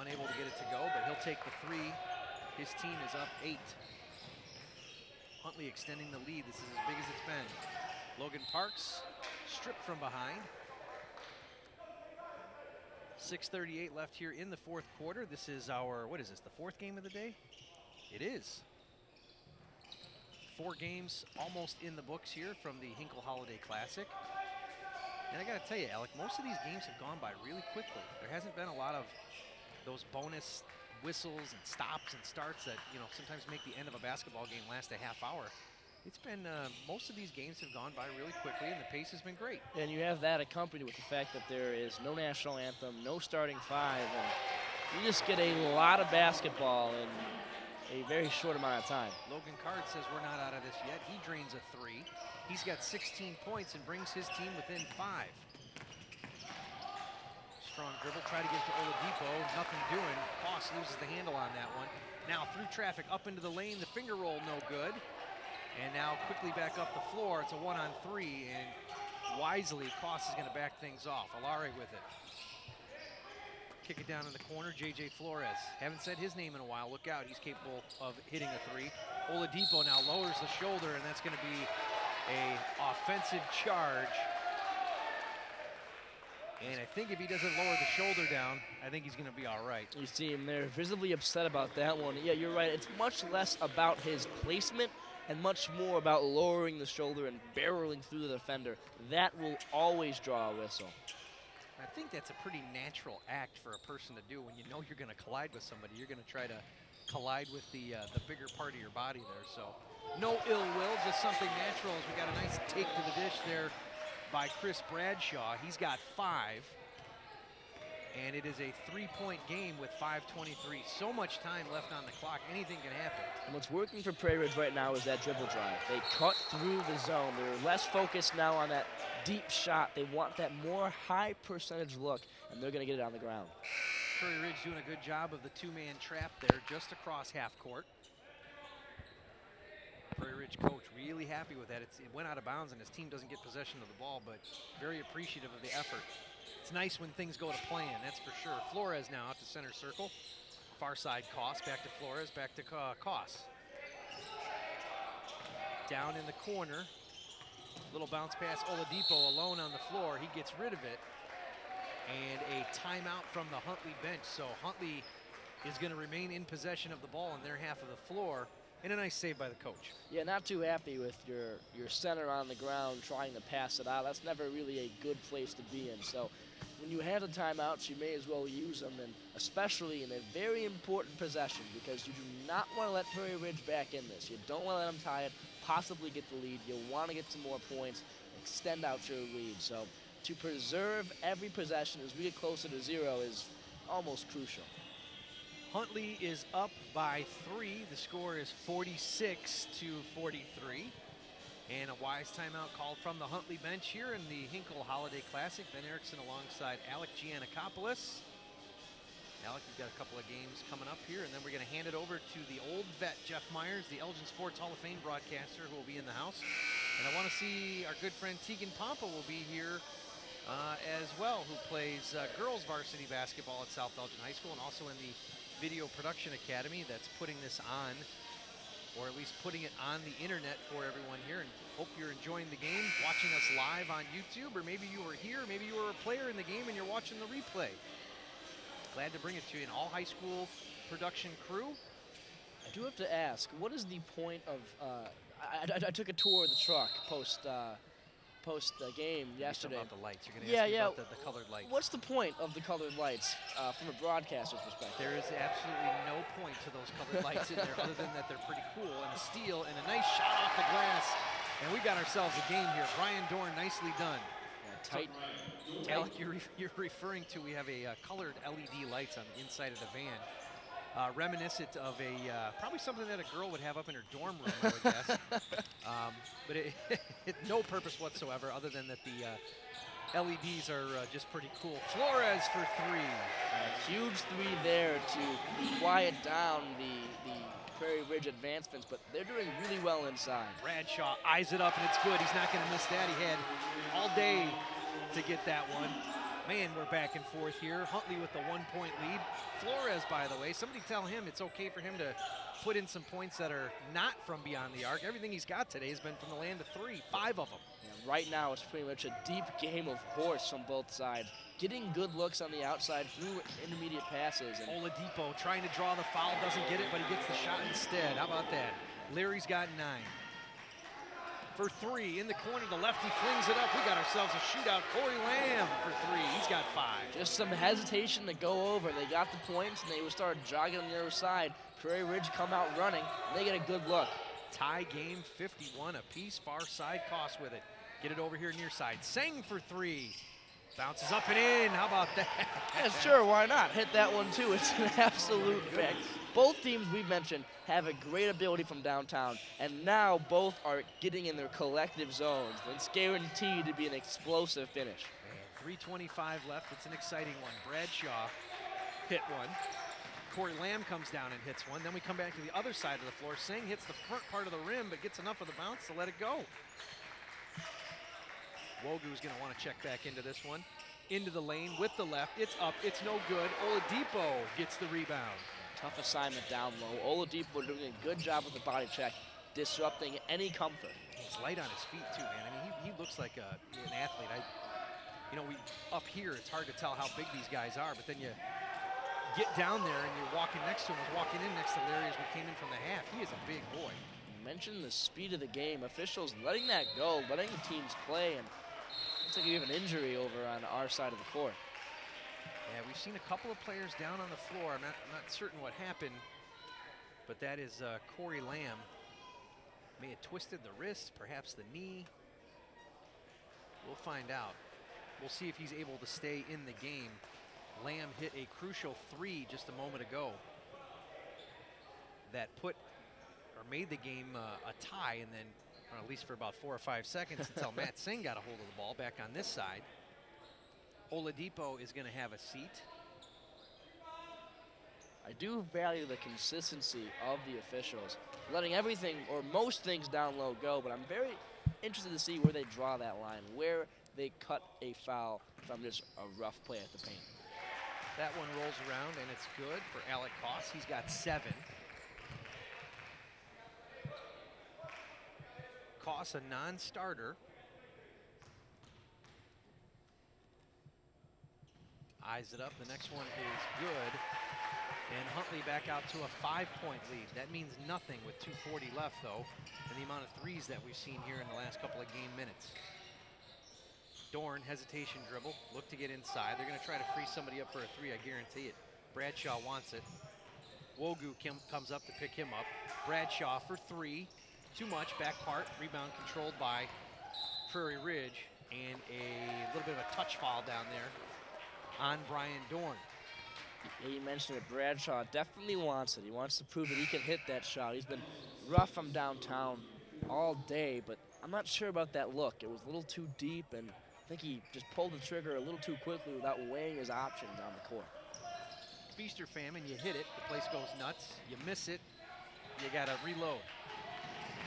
Unable to get it to go, but he'll take the 3. His team is up 8. Huntley extending the lead. This is as big as it's been. Logan Parks stripped from behind. 6:38 left here in the 4th quarter. This is our, what is this, the 4th game of the day? It is. 4 games almost in the books here from the Hinkle Holiday Classic. And I got to tell you, Alec, most of these games have gone by really quickly. There hasn't been a lot of those bonus whistles and stops and starts that, you know, sometimes make the end of a basketball game last a half hour. It's been, most of these games have gone by really quickly, and the pace has been great. And you have that accompanied with the fact that there is no national anthem, no starting 5, and you just get a lot of basketball in a very short amount of time. Logan Card says we're not out of this yet. He drains a 3. He's got 16 points and brings his team within 5. Strong dribble, try to get to Oladipo, nothing doing. Koss loses the handle on that one. Now through traffic, up into the lane, the finger roll no good. And now quickly back up the floor, it's a 1-on-3, and wisely, Koss is gonna back things off. Alare with it. Kick it down in the corner, J.J. Flores. Haven't said his name in a while. Look out, he's capable of hitting a 3. Oladipo now lowers the shoulder, and that's going to be an offensive charge. And I think if he doesn't lower the shoulder down, I think he's going to be all right. You see him there visibly upset about that one. Yeah, you're right. It's much less about his placement and much more about lowering the shoulder and barreling through the defender. That will always draw a whistle. I think that's a pretty natural act for a person to do. When you know you're going to collide with somebody, you're going to try to collide with the bigger part of your body there. So no ill will, just something natural. As we got a nice take to the dish there by Chris Bradshaw. He's got 5. And it is a 3-point game with 5:23. So much time left on the clock. Anything can happen. And what's working for Prairie Ridge right now is that dribble drive. They cut through the zone. They're less focused now on that deep shot. They want that more high percentage look, and they're going to get it on the ground. Prairie Ridge doing a good job of the 2-man trap there just across half court. Prairie Ridge coach really happy with that. It went out of bounds, and his team doesn't get possession of the ball, but very appreciative of the effort. It's nice when things go to plan, that's for sure. Flores now out to center circle. Far side Koss, back to Flores, back to Koss. Down in the corner. Little bounce pass, Oladipo alone on the floor. He gets rid of it. And a timeout from the Huntley bench. So Huntley is going to remain in possession of the ball on their half of the floor. And a nice save by the coach. Yeah, not too happy with your center on the ground trying to pass it out. That's never really a good place to be in. So when you have the timeouts, you may as well use them, and especially in a very important possession, because you do not want to let Prairie Ridge back in this. You don't want to let them tie it, possibly get the lead. You want to get some more points, extend out your lead. So to preserve every possession as we get closer to 0 is almost crucial. Huntley is up by 3. The score is 46 to 43. And a wise timeout called from the Huntley bench here in the Hinkle Holiday Classic. Ben Erickson alongside Alec Giannakopoulos. Alec, we've got a couple of games coming up here, and then we're going to hand it over to the old vet, Jeff Myers, the Elgin Sports Hall of Fame broadcaster, who will be in the house. And I want to see our good friend Tegan Pompa will be here as well, who plays girls varsity basketball at South Elgin High School, and also in the Video Production Academy that's putting this on, or at least putting it on the internet for everyone here. And hope you're enjoying the game, watching us live on YouTube, or maybe you were here, maybe you were a player in the game and you're watching the replay. Glad to bring it to you, an all high school production crew. I do have to ask, what is the point of, I took a tour of the truck post game yesterday. About the lights. You're going to ask me about the colored lights. What's the point of the colored lights from a broadcaster's perspective? There is absolutely no point to those colored lights in there other than that they're pretty cool. And a steal and a nice shot off the glass. And we got ourselves a game here. Brian Dorn, nicely done. Yeah, tight. Alec, you're referring to, we have a colored LED lights on the inside of the van. Reminiscent of probably something that a girl would have up in her dorm room, I would guess. But it no purpose whatsoever other than that the LEDs are just pretty cool. Flores for 3. A huge 3 there to quiet down the Prairie Ridge advancements, but they're doing really well inside. Bradshaw eyes it up, and it's good. He's not going to miss that. He had all day to get that one. Man, we're back and forth here. Huntley with the 1-point lead. Flores, by the way, somebody tell him it's okay for him to put in some points that are not from beyond the arc. Everything he's got today has been from the land of 3, 5 of them. Yeah, right now it's pretty much a deep game of horse from both sides. Getting good looks on the outside through intermediate passes. And Oladipo trying to draw the foul, doesn't get it, but he gets the shot instead. How about that? Leary's got 9. For 3 in the corner, the lefty flings it up. We got ourselves a shootout. Corey Lamb for 3. He's got 5. Just some hesitation to go over. They got the points, and they would start jogging on the other side. Prairie Ridge come out running, and they get a good look. Tie game, 51 apiece. Far side, Koss with it. Get it over here near side. Sang for 3. Bounces up and in. How about that? Yeah, sure, why not? Hit that one, too. It's an absolute pick. Both teams we've mentioned have a great ability from downtown, and now both are getting in their collective zones. It's guaranteed to be an explosive finish. Man, 3:25 left. It's an exciting one. Bradshaw hit one. Corey Lamb comes down and hits one. Then we come back to the other side of the floor. Singh hits the front part of the rim, but gets enough of the bounce to let it go. Wogu's going to want to check back into this one. Into the lane with the left. It's up. It's no good. Oladipo gets the rebound. Tough assignment down low. Oladipo doing a good job with the body check, disrupting any comfort. He's light on his feet, too, man. I mean, he looks like an athlete. We up here, it's hard to tell how big these guys are, but then you get down there and you're walking next to him. I was walking in next to Larry as we came in from the half. He is a big boy. You mentioned the speed of the game. Officials letting that go, letting the teams play, and looks like we have an injury over on our side of the court. Yeah, we've seen a couple of players down on the floor. I'm not certain what happened, but that is Corey Lamb. May have twisted the wrist, perhaps the knee. We'll find out. We'll see if he's able to stay in the game. Lamb hit a crucial 3 just a moment ago that made the game a tie, and then, or at least for about 4 or 5 seconds until Matt Singh got a hold of the ball back on this side. Oladipo is going to have a seat. I do value the consistency of the officials, letting everything or most things down low go, but I'm very interested to see where they draw that line, where they cut a foul from just a rough play at the paint. That one rolls around, and it's good for Alec Koss. He's got 7. Koss, a non-starter. Eyes it up. The next one is good. And Huntley back out to a 5-point lead. That means nothing with 2:40 left, though, and the amount of threes that we've seen here in the last couple of game minutes. Dorn, hesitation dribble, look to get inside. They're going to try to free somebody up for a 3, I guarantee it. Bradshaw wants it. Wogu comes up to pick him up. Bradshaw for 3. Too much, back part. Rebound controlled by Prairie Ridge. And a little bit of a touch foul down there on Brian Dorn. You mentioned it, Bradshaw definitely wants it. He wants to prove that he can hit that shot. He's been rough from downtown all day, but I'm not sure about that look. It was a little too deep, and I think he just pulled the trigger a little too quickly without weighing his options on the court. Feast or famine, you hit it, the place goes nuts. You miss it, you gotta reload.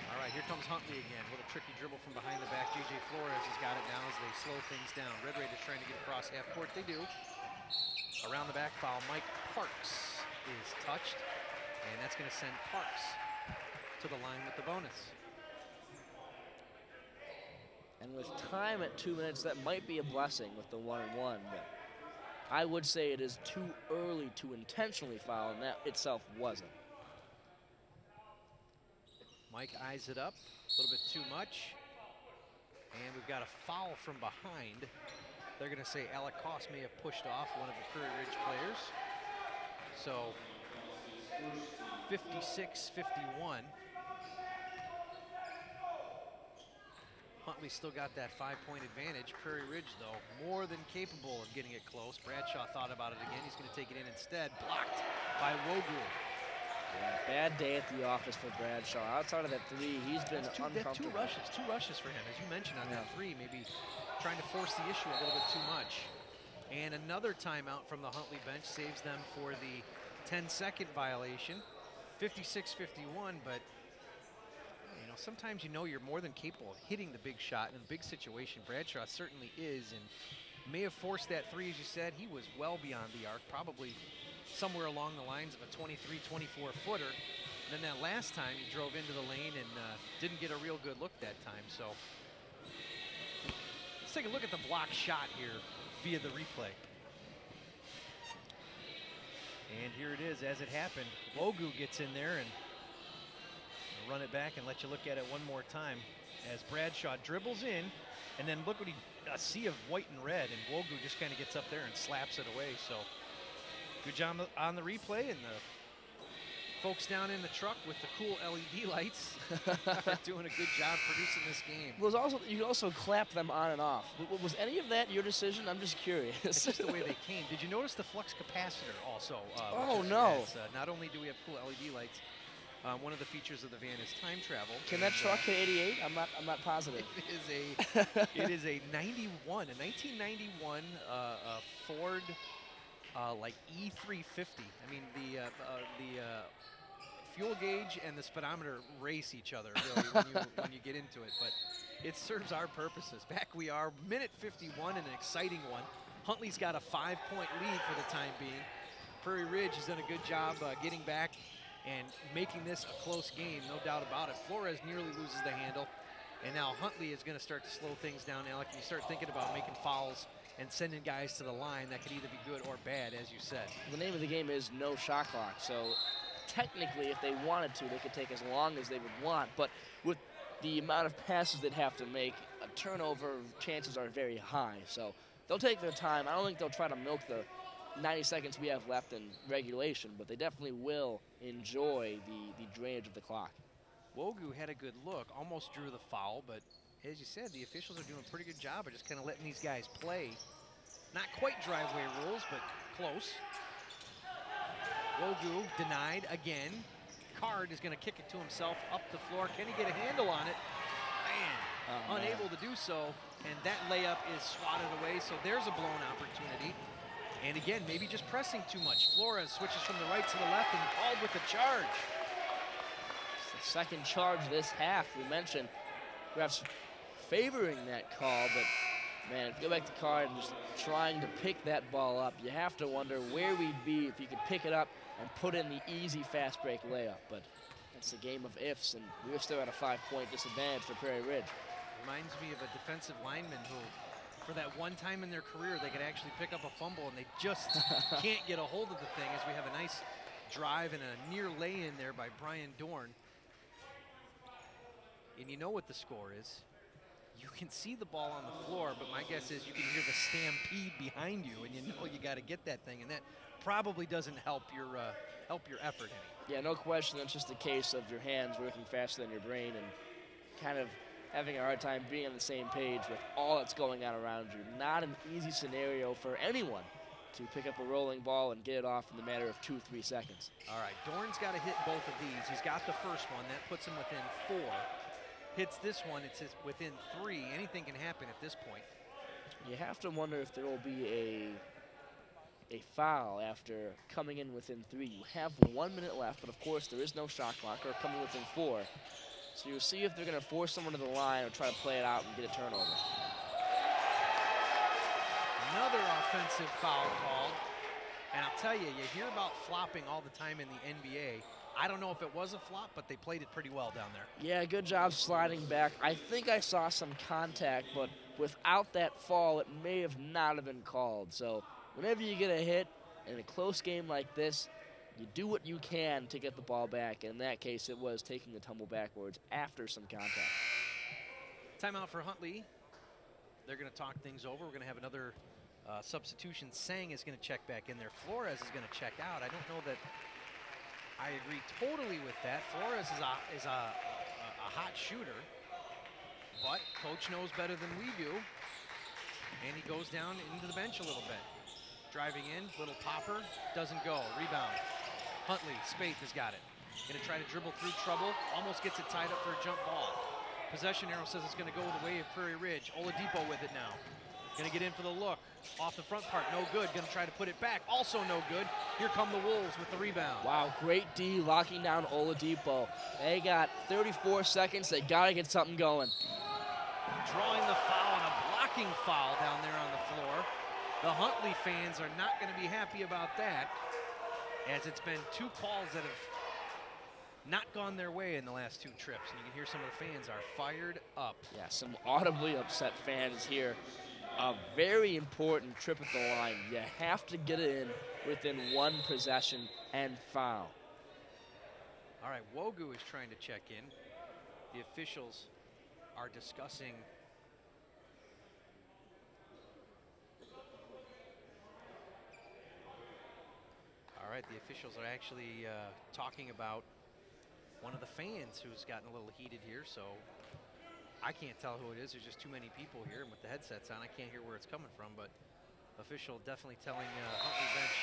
All right, here comes Huntley again. A little tricky dribble from behind the back. J.J. Flores has got it now as they slow things down. Red Raiders trying to get across half court. They do. Around the back foul, Mike Parks is touched, and that's going to send Parks to the line with the bonus. And with time at 2 minutes, that might be a blessing with the 1-and-1, but I would say it is too early to intentionally foul, and that itself wasn't. Mike eyes it up, a little bit too much, and we've got a foul from behind. They're going to say Alec Koss may have pushed off one of the Prairie Ridge players. So 56-51. Huntley still got that 5-point advantage. Prairie Ridge, though, more than capable of getting it close. Bradshaw thought about it again. He's going to take it in instead. Blocked by Wogu. Yeah, bad day at the office for Bradshaw. Outside of that 3, he's been uncomfortable. Two rushes for him, as you mentioned on that 3. Maybe trying to force the issue a little bit too much. And another timeout from the Huntley bench saves them for the 10-second violation. 56-51, but you know, sometimes you know you're more than capable of hitting the big shot in a big situation. Bradshaw certainly is, and may have forced that 3, as you said. He was well beyond the arc, probably somewhere along the lines of a 23, 24-footer. And then that last time he drove into the lane and didn't get a real good look that time. So let's take a look at the block shot here via the replay. And here it is as it happened. Wogu gets in there and run it back and let you look at it one more time as Bradshaw dribbles in, and then look what a sea of white and red, and Wogu just kind of gets up there and slaps it away. So good job on the replay, and the folks down in the truck with the cool LED lights are doing a good job producing this game. Was also, you can also clap them on and off. Was any of that your decision? I'm just curious. It's just the way they came. Did you notice the flux capacitor also? Oh, no. Not only do we have cool LED lights, one of the features of the van is time travel. Can that truck hit 88? I'm not positive. It is a 1991 Ford like E350. I mean, the fuel gauge and the speedometer race each other really when you get into it, but it serves our purposes. Back we are, minute 51, and an exciting one. Huntley's got a 5-point lead for the time being. Prairie Ridge has done a good job getting back and making this a close game, no doubt about it. Flores nearly loses the handle, and now Huntley is going to start to slow things down, Alec. You start thinking about making fouls and sending guys to the line that could either be good or bad, as you said. The name of the game is no shot clock, so technically if they wanted to, they could take as long as they would want, but with the amount of passes they'd have to make, turnover chances are very high, so they'll take their time. I don't think they'll try to milk the 90 seconds we have left in regulation, but they definitely will enjoy the drainage of the clock. Wogu had a good look, almost drew the foul, but as you said, the officials are doing a pretty good job of just kind of letting these guys play. Not quite driveway rules, but close. Wogu denied again. Card is going to kick it to himself up the floor. Can he get a handle on it? Man, unable to do so, and that layup is swatted away, so there's a blown opportunity. And again, maybe just pressing too much. Flores switches from the right to the left and called with the charge. It's the second charge this half. We mentioned refs favoring that call, but Man, if you go back to Card and just trying to pick that ball up, you have to wonder where we'd be if you could pick it up and put in the easy fast break layup. But it's a game of ifs, and we're still at a 5-point disadvantage for Prairie Ridge. Reminds me of a defensive lineman who, for that one time in their career, they could actually pick up a fumble, and they just can't get a hold of the thing, as we have a nice drive and a near lay-in there by Brian Dorn. And you know what the score is. You can see the ball on the floor, but my guess is you can hear the stampede behind you, and you know you got to get that thing, and that probably doesn't help your effort any. Yeah, no question. That's just a case of your hands working faster than your brain and kind of having a hard time being on the same page with all that's going on around you. Not an easy scenario for anyone to pick up a rolling ball and get it off in the matter of 2-3 seconds. All right, Dorn's got to hit both of these. He's got the first one. That puts him within 4. Hits this one, it's within 3. Anything can happen at this point. You have to wonder if there will be a foul after coming in within 3. You have 1 minute left, but of course there is no shot clock or coming within 4. So you'll see if they're going to force someone to the line or try to play it out and get a turnover. Another offensive foul called. And I'll tell you, you hear about flopping all the time in the NBA. I don't know if it was a flop, but they played it pretty well down there. Yeah, good job sliding back. I think I saw some contact, but without that fall, it may have not have been called. So whenever you get a hit in a close game like this, you do what you can to get the ball back. In that case, it was taking the tumble backwards after some contact. Timeout for Huntley. They're going to talk things over. We're going to have another substitution. Sang is going to check back in there. Flores is going to check out. I don't know that I agree totally with that. Flores is a hot shooter, but coach knows better than we do, and he goes down into the bench a little bit. Driving in, little popper, doesn't go. Rebound. Huntley, Spaeth has got it. Gonna try to dribble through trouble, almost gets it tied up for a jump ball. Possession arrow says it's gonna go the way of Prairie Ridge. Oladipo with it now. Gonna get in for the look. Off the front part, no good. Gonna try to put it back, also no good. Here come the Wolves with the rebound. Wow, great D locking down Oladipo. They got 34 seconds. They gotta get something going. Drawing the foul and a blocking foul down there on the floor. The Huntley fans are not gonna be happy about that, as it's been 2 calls that have not gone their way in the last 2 trips. And you can hear some of the fans are fired up. Yeah, some audibly upset fans here. A very important trip at the line. You have to get it in within 1 possession and foul. All right, Wogu is trying to check in. The officials are discussing all right, the officials are actually talking about one of the fans who's gotten a little heated here, so I can't tell who it is. There's just too many people here, and with the headsets on, I can't hear where it's coming from, but official definitely telling Huntley bench,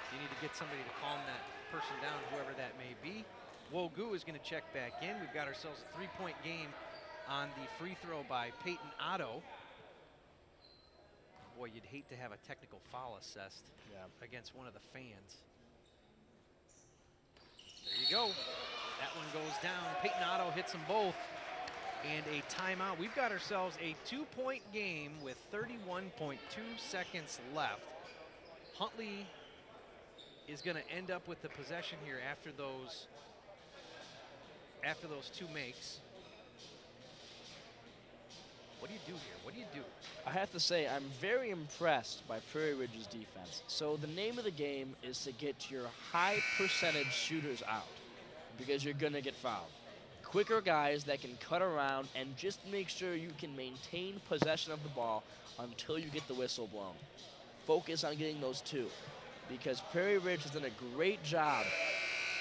you need to get somebody to calm that person down, whoever that may be. Wogu is going to check back in. We've got ourselves a 3-point game on the free throw by Peyton Otto. Boy, you'd hate to have a technical foul assessed against one of the fans. There you go. That one goes down. Peyton Otto hits them both. And a timeout. We've got ourselves a 2-point game with 31.2 seconds left. Huntley is going to end up with the possession here after those 2 makes. What do you do here? What do you do? I have to say, I'm very impressed by Prairie Ridge's defense. So the name of the game is to get your high percentage shooters out, because you're going to get fouled. Quicker guys that can cut around and just make sure you can maintain possession of the ball until you get the whistle blown. Focus on getting those 2, because Prairie Ridge has done a great job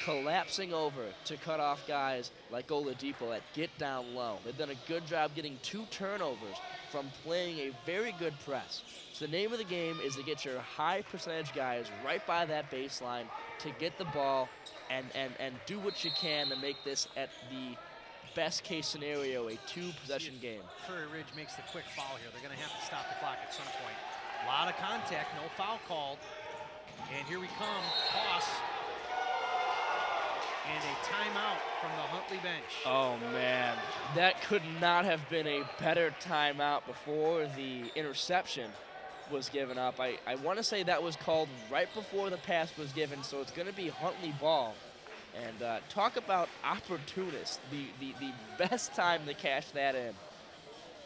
collapsing over to cut off guys like Oladipo that get down low. They've done a good job getting 2 turnovers from playing a very good press. So the name of the game is to get your high percentage guys right by that baseline to get the ball and do what you can to make this, at the best case scenario, a 2-possession game. Prairie Ridge makes the quick foul here. They're going to have to stop the clock at some point. A lot of contact, no foul called. And here we come, toss. And a timeout from the Huntley bench. Oh, man. That could not have been a better timeout before the interception was given up. I want to say that was called right before the pass was given, so it's going to be Huntley ball. And talk about opportunist, the best time to cash that in.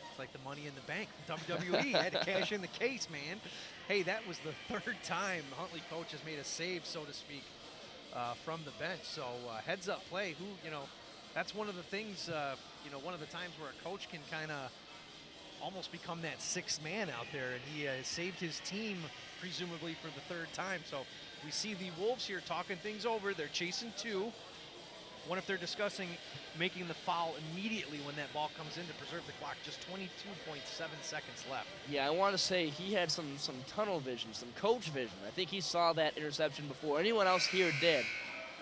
It's like the Money in the Bank. WWE had to cash in the case, man. Hey, that was the third time the Huntley coach has made a save, so to speak, from the bench. So heads up play. That's one of the things, one of the times where a coach can kind of almost become that sixth man out there, and he saved his team presumably for the third time. So we see the Wolves here talking things over. They're chasing two. What if they're discussing making the foul immediately when that ball comes in to preserve the clock? Just 22.7 seconds left. Yeah, I want to say he had some tunnel vision, some coach vision. I think he saw that interception before anyone else here did,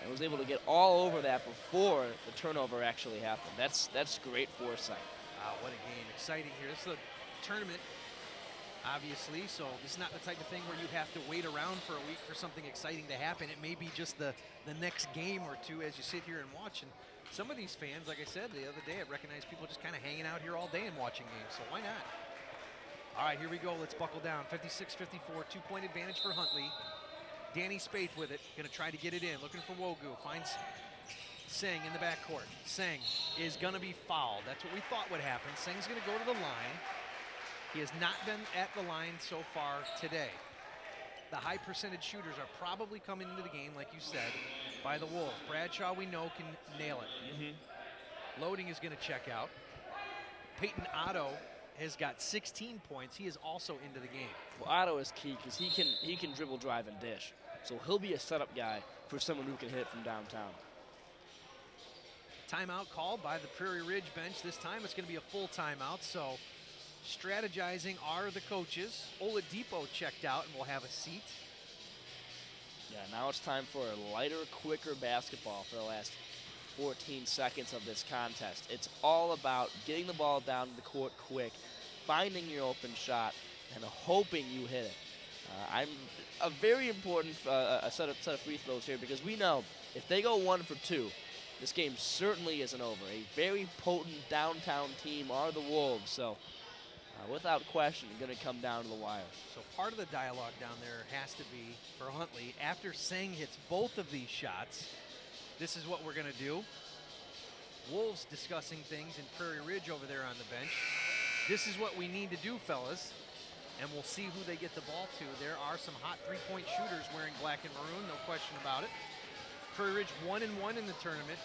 and was able to get all over that before the turnover actually happened. That's great foresight. Wow, what a game. Exciting here. This is a tournament, obviously, so this is not the type of thing where you have to wait around for a week for something exciting to happen. It may be just the next game or two as you sit here and watch. And some of these fans, like I said the other day, I recognized people just kind of hanging out here all day and watching games, so why not? All right, here we go. Let's buckle down. 56-54, two-point advantage for Huntley. Danny Spaeth with it, going to try to get it in, looking for Wogu. Finds Singh in the backcourt. Singh is going to be fouled. That's what we thought would happen. Singh's going to go to the line. He has not been at the line so far today. The high percentage shooters are probably coming into the game, like you said, by the Wolves. Bradshaw, we know, can nail it. Loading is going to check out. Peyton Otto has got 16 points. He is also into the game. Well, Otto is key because he can dribble, drive, and dish. So he'll be a setup guy for someone who can hit from downtown. Timeout called by the Prairie Ridge bench. This time it's going to be a full timeout, so strategizing are the coaches. Oladipo checked out and will have a seat. Yeah, now it's time for a lighter, quicker basketball for the last 14 seconds of this contest. It's all about getting the ball down to the court quick, finding your open shot, and hoping you hit it. I'm a very important a set of free throws here because we know if they go 1 for 2, this game certainly isn't over. A very potent downtown team are the Wolves, so without question, going to come down to the wire. So part of the dialogue down there has to be for Huntley. After Singh hits both of these shots, this is what we're going to do. Wolves discussing things in Prairie Ridge over there on the bench. This is what we need to do, fellas. And we'll see who they get the ball to. There are some hot three-point shooters wearing black and maroon, no question about it. Prairie Ridge 1-1 in the tournament,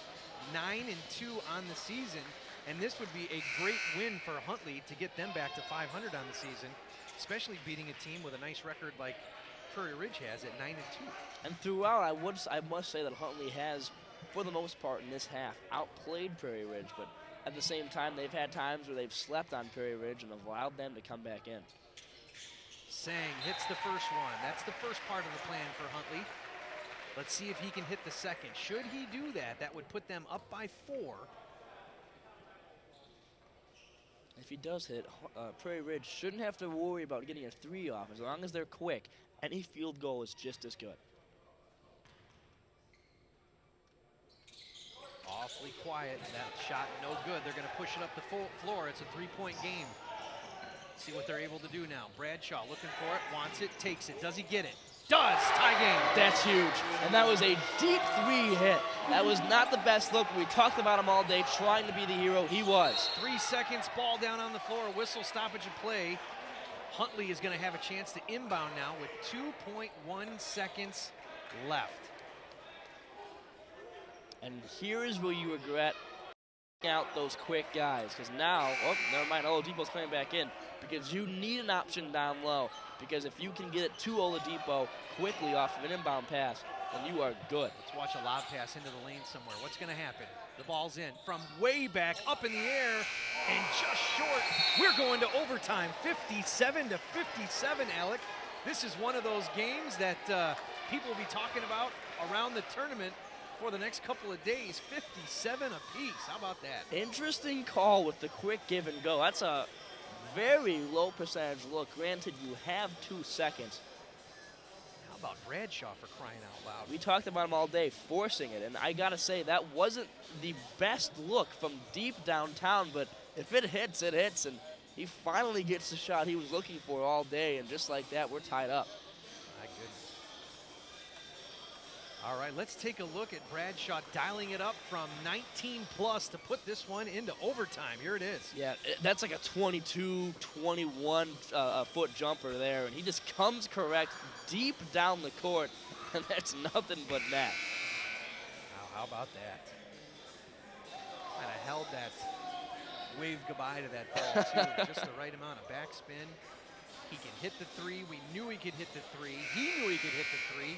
9-2 on the season. And this would be a great win for Huntley to get them back to 500 on the season, especially beating a team with a nice record like Prairie Ridge has at 9-2. And throughout, I must say that Huntley has, for the most part in this half, outplayed Prairie Ridge. But at the same time, they've had times where they've slept on Prairie Ridge and have allowed them to come back in. Sang hits the first one. That's the first part of the plan for Huntley. Let's see if he can hit the second. Should he do that, that would put them up by 4. If he does hit, Prairie Ridge shouldn't have to worry about getting a 3 off. As long as they're quick, any field goal is just as good. Awfully quiet. That shot no good. They're going to push it up the floor. It's a 3-point game. See what they're able to do now. Bradshaw looking for it, wants it, takes it. Does he get it? Does! Tie game. That's huge. And that was a deep 3 hit. That was not the best look. We talked about him all day, trying to be the hero. He was. 3 seconds, ball down on the floor, whistle, stoppage of play. Huntley is going to have a chance to inbound now with 2.1 seconds left. And here is where you regret out those quick guys, because now, oh, never mind, Oladipo's coming back in, because you need an option down low, because if you can get it to Oladipo quickly off of an inbound pass, then you are good. Let's watch a lob pass into the lane somewhere. What's going to happen? The ball's in from way back, up in the air, and just short. We're going to overtime, 57-57, Alec. This is one of those games that people will be talking about around the tournament for the next couple of days. 57 apiece. How about that? Interesting call with the quick give and go. That's a very low percentage look. Granted, you have 2 seconds. about Bradshaw for crying out loud? We talked about him all day, forcing it, and I gotta say that wasn't the best look from deep downtown, but if it hits, it hits, and he finally gets the shot he was looking for all day, and just like that, we're tied up. My goodness. All right, let's take a look at Bradshaw dialing it up from 19 plus to put this one into overtime. Here it is. Yeah, that's like a 22, 21 foot jumper there, and he just comes correct deep down the court, and that's nothing but net. Now, how about that? Kind of held that, wave goodbye to that ball, too. Just the right amount of backspin. He can hit the three. We knew he could hit the three. He knew he could hit the three.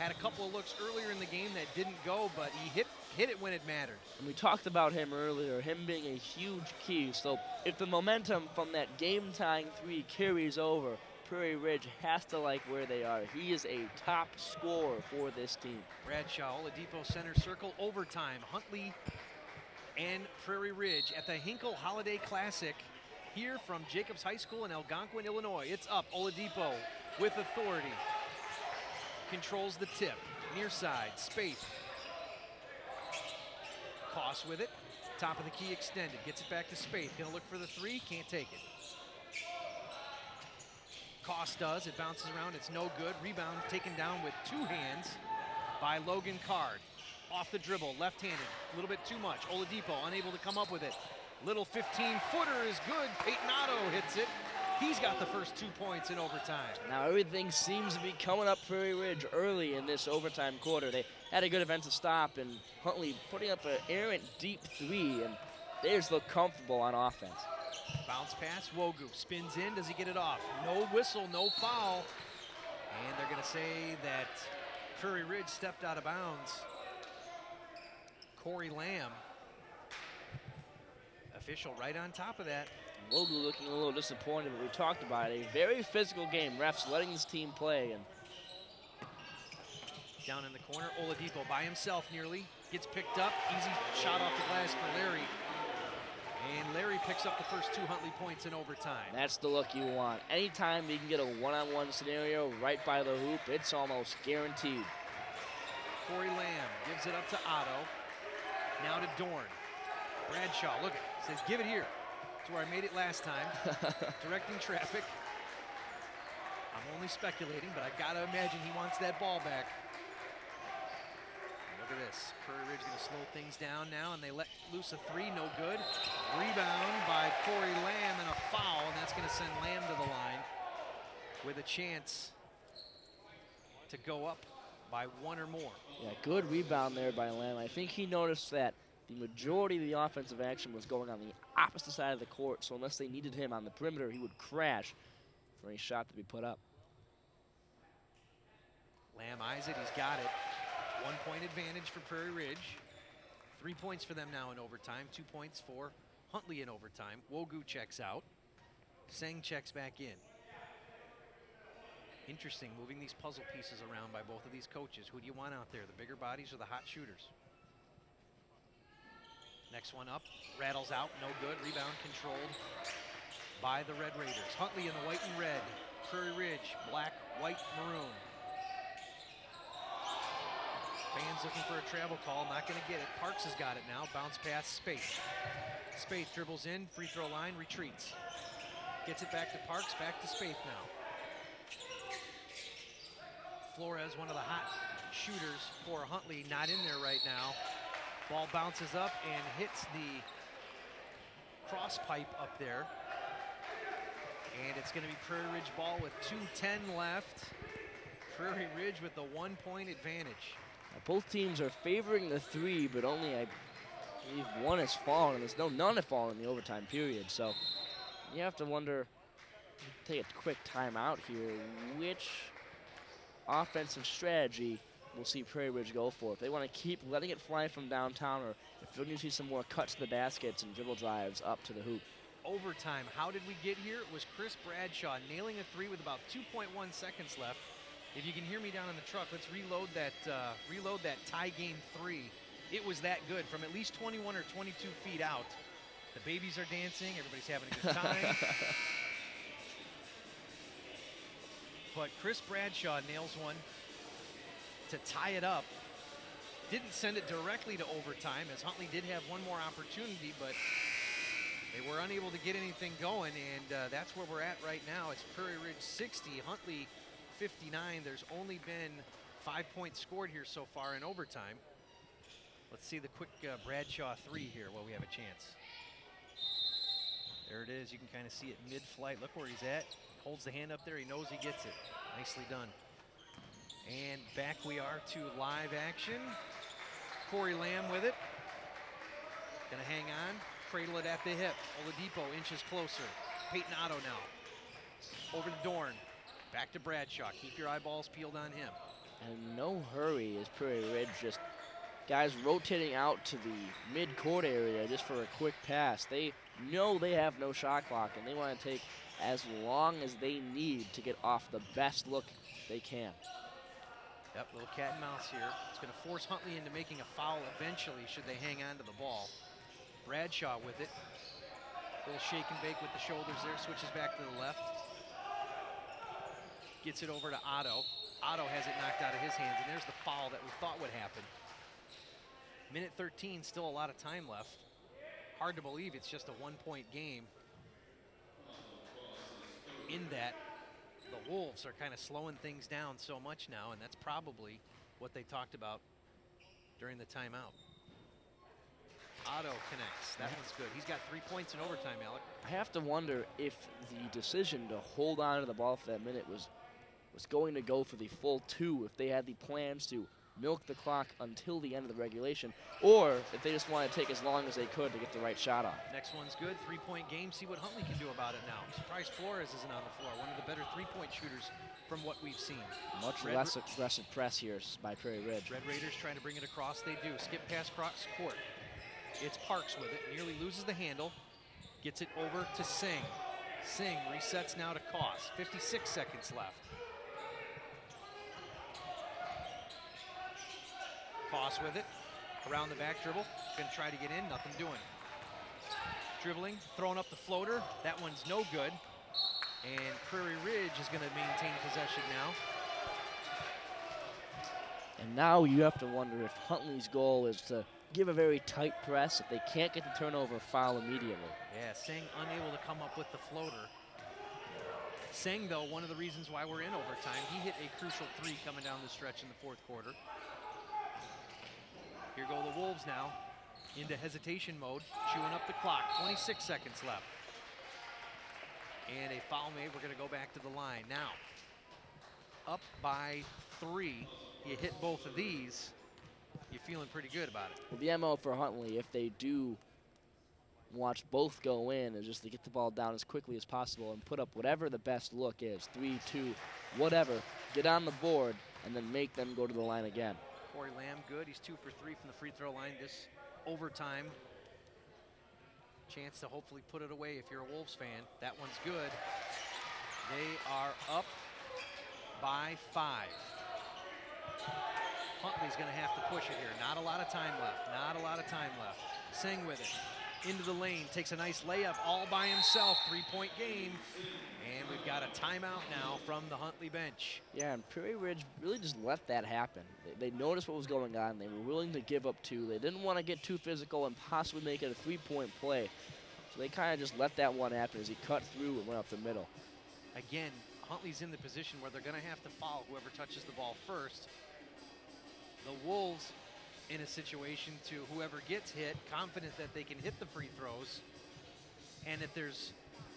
Had a couple of looks earlier in the game that didn't go, but he hit it when it mattered. And we talked about him earlier, him being a huge key. So if the momentum from that game-tying three carries over, Prairie Ridge has to like where they are. He is a top scorer for this team. Bradshaw, Oladipo center circle, overtime. Huntley and Prairie Ridge at the Hinkle Holiday Classic here from Jacobs High School in Algonquin, Illinois. It's up. Oladipo with authority. Controls the tip. Near side. Spaeth. Koss with it. Top of the key extended. Gets it back to Spaeth. Gonna look for the three. Can't take it. Koss does. It bounces around. It's no good. Rebound taken down with two hands by Logan Card. Off the dribble. Left-handed. A little bit too much. Oladipo unable to come up with it. Little 15-footer is good. Peyton Otto hits it. He's got the first 2 points in overtime. Now everything seems to be coming up Prairie Ridge early in this overtime quarter. They had a good defensive stop, and Huntley putting up an errant deep three, and they just look comfortable on offense. Bounce pass, Wogu spins in. Does he get it off? No whistle, no foul. And they're going to say that Prairie Ridge stepped out of bounds. Corey Lamb, official right on top of that. Wogu looking a little disappointed, but we talked about it. A very physical game. Refs letting this team play. And down in the corner, Oladipo by himself nearly. Gets picked up. Easy shot off the glass for Larry. And Larry picks up the first 2 Huntley points in overtime. That's the look you want. Anytime you can get a one-on-one scenario right by the hoop, it's almost guaranteed. Corey Lamb gives it up to Otto. Now to Dorn. Bradshaw, look at it. Says, give it here. That's where I made it last time. Directing traffic. I'm only speculating, but I gotta imagine he wants that ball back. And look at this. Prairie Ridge gonna slow things down now, and they let loose a three, no good. Rebound by Corey Lamb and a foul, and that's gonna send Lamb to the line with a chance to go up by 1 or more. Yeah, good rebound there by Lamb. I think he noticed that the majority of the offensive action was going on the opposite side of the court, so unless they needed him on the perimeter, he would crash for any shot to be put up. Lamb eyes it, he's got it. 1 point advantage for Prairie Ridge. 3 points for them now in overtime. 2 points for Huntley in overtime. Wogu checks out. Seng checks back in. Interesting, moving these puzzle pieces around by both of these coaches. Who do you want out there, the bigger bodies or the hot shooters? Next one up, rattles out, no good. Rebound controlled by the Red Raiders. Huntley in the white and red. Prairie Ridge, black, white, maroon. Fans looking for a travel call, not gonna get it. Parks has got it now, bounce pass, Spaeth. Spaeth dribbles in, free throw line, retreats. Gets it back to Parks, back to Spaeth now. Flores, one of the hot shooters for Huntley, not in there right now. Ball bounces up and hits the cross pipe up there. And it's going to be Prairie Ridge ball with 2:10 left. Prairie Ridge with the 1 point advantage. Now, both teams are favoring the three, but only, I believe, one has fallen, and none have fallen in the overtime period. So you have to wonder, take a quick timeout here, which offensive strategy we'll see Prairie Ridge go for. If they want to keep letting it fly from downtown, or if they're going to see some more cuts to the baskets and dribble drives up to the hoop. Overtime, how did we get here? It was Chris Bradshaw nailing a three with about 2.1 seconds left. If you can hear me down in the truck, let's reload that tie game three. It was that good from at least 21 or 22 feet out. The babies are dancing, everybody's having a good time. But Chris Bradshaw nails one to tie it up. Didn't send it directly to overtime, as Huntley did have one more opportunity, but they were unable to get anything going, and that's where we're at right now. It's Prairie Ridge 60, Huntley 59. There's only been 5 points scored here so far in overtime. Let's see the quick Bradshaw three here while we have a chance. There it is. You can kind of see it mid-flight. Look where he's at. Holds the hand up there. He knows he gets it. Nicely done. And back we are to live action. Corey Lamb with it. Gonna hang on. Cradle it at the hip. Oladipo inches closer. Peyton Otto now. Over to Dorn. Back to Bradshaw. Keep your eyeballs peeled on him. And no hurry as Prairie Ridge just guys rotating out to the mid-court area just for a quick pass. They know they have no shot clock, and they want to take as long as they need to get off the best look they can. Yep, little cat and mouse here. It's going to force Huntley into making a foul eventually should they hang on to the ball. Bradshaw with it. Little shake and bake with the shoulders there. Switches back to the left. Gets it over to Otto. Otto has it knocked out of his hands, and there's the foul that we thought would happen. Minute 13, still a lot of time left. Hard to believe it's just a one-point game. In that, the Wolves are kind of slowing things down so much now, and that's probably what they talked about during the timeout. Otto connects. That one's good. He's got 3 points in overtime, Alec. I have to wonder if the decision to hold on to the ball for that minute was going to go for the full 2, if they had the plans to milk the clock until the end of the regulation, or if they just want to take as long as they could to get the right shot off. Next one's good. 3-point game. See what Huntley can do about it now. I'm surprised Flores isn't on the floor. One of the better 3-point shooters from what we've seen. Much less aggressive press here by Prairie Ridge. Red Raiders trying to bring it across. They do. Skip past cross court. It's Parks with it. Nearly loses the handle. Gets it over to Singh. Singh resets now to Koss. 56 seconds left. Koss with it. Around the back dribble. Gonna try to get in. Nothing doing. Dribbling. Throwing up the floater. That one's no good. And Prairie Ridge is gonna maintain possession now. And now you have to wonder if Huntley's goal is to give a very tight press. If they can't get the turnover, foul immediately. Yeah, Singh unable to come up with the floater. Singh, though, one of the reasons why we're in overtime. He hit a crucial 3 coming down the stretch in the fourth quarter. Here go the Wolves now into hesitation mode, chewing up the clock. 26 seconds left. And a foul made. We're going to go back to the line. Now, up by 3. You hit both of these, you're feeling pretty good about it. Well, the MO for Huntley, if they do watch both go in, is just to get the ball down as quickly as possible and put up whatever the best look is, 3, 2, whatever, get on the board, and then make them go to the line again. Corey Lamb, good. He's 2 for 3 from the free throw line this overtime. Chance to hopefully put it away if you're a Wolves fan. That one's good. They are up by 5. Huntley's going to have to push it here. Not a lot of time left. Not a lot of time left. Singh with it. Into the lane. Takes a nice layup all by himself. 3-point game. And we've got a timeout now from the Huntley bench. Yeah, and Prairie Ridge really just let that happen. They noticed what was going on. They were willing to give up 2. They didn't want to get too physical and possibly make it a 3-point play. So they kind of just let that one happen as he cut through and went up the middle. Again, Huntley's in the position where they're going to have to foul whoever touches the ball first. The Wolves in a situation to whoever gets hit, confident that they can hit the free throws. And if there's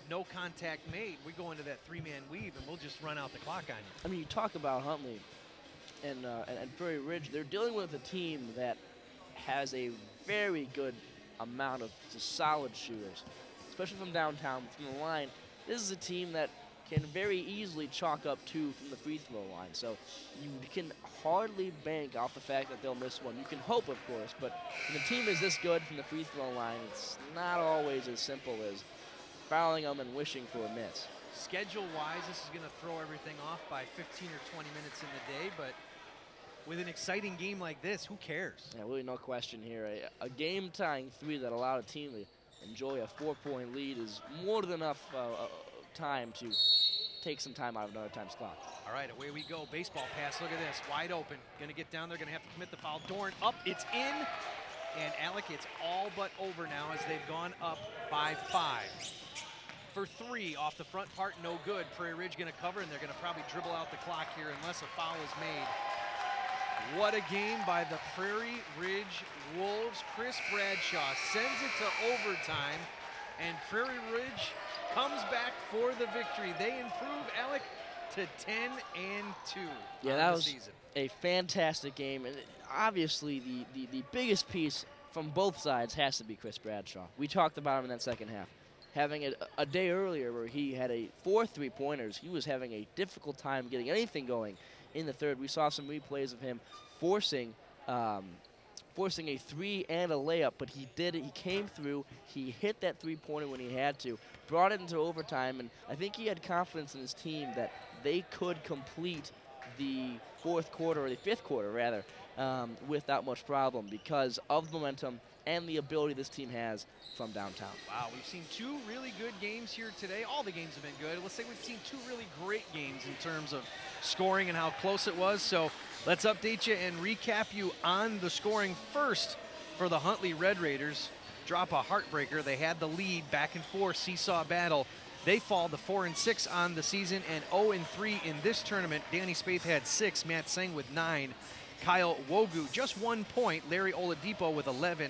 no contact made, we go into that 3-man weave and we'll just run out the clock on you. I mean, you talk about Huntley and Prairie Ridge. They're dealing with a team that has a very good amount of just solid shooters, especially from downtown, from the line. This is a team that can very easily chalk up 2 from the free throw line. So you can hardly bank off the fact that they'll miss one. You can hope, of course, but when the team is this good from the free throw line, it's not always as simple as fouling them and wishing for a miss. Schedule-wise, this is going to throw everything off by 15 or 20 minutes in the day, but with an exciting game like this, who cares? Yeah, really no question here. A game-tying 3 that allowed a team to enjoy a 4-point lead is more than enough time to take some time out of another time's clock. All right, away we go. Baseball pass. Look at this. Wide open. Going to get down there. Going to have to commit the foul. Dorn up. It's in. And Alec, it's all but over now as they've gone up by 5. For 3 off the front part, no good. Prairie Ridge going to cover, and they're going to probably dribble out the clock here unless a foul is made. What a game by the Prairie Ridge Wolves. Chris Bradshaw sends it to overtime, and Prairie Ridge comes back for the victory. They improve, Alec, to 10-2 yeah, on that the was season. A fantastic game, and obviously the biggest piece from both sides has to be Chris Bradshaw. We talked about him in that second half. Having a day earlier where he had 4 3-pointers, he was having a difficult time getting anything going in the third. We saw some replays of him forcing a 3 and a layup, but he did it. He came through. He hit that 3-pointer when he had to, brought it into overtime, and I think he had confidence in his team that they could complete the fourth quarter, or the fifth quarter, rather, without much problem because of the momentum and the ability this team has from downtown. Wow, we've seen 2 really good games here today. All the games have been good. Let's say we've seen 2 really great games in terms of scoring and how close it was. So let's update you and recap you on the scoring first for the Huntley Red Raiders. Drop a heartbreaker. They had the lead, back and forth, seesaw battle. They fall to 4-6 on the season and 0-3 in this tournament. Danny Spaeth had 6, Matt Singh with 9, Kyle Wogu just 1 point, Larry Oladipo with 11,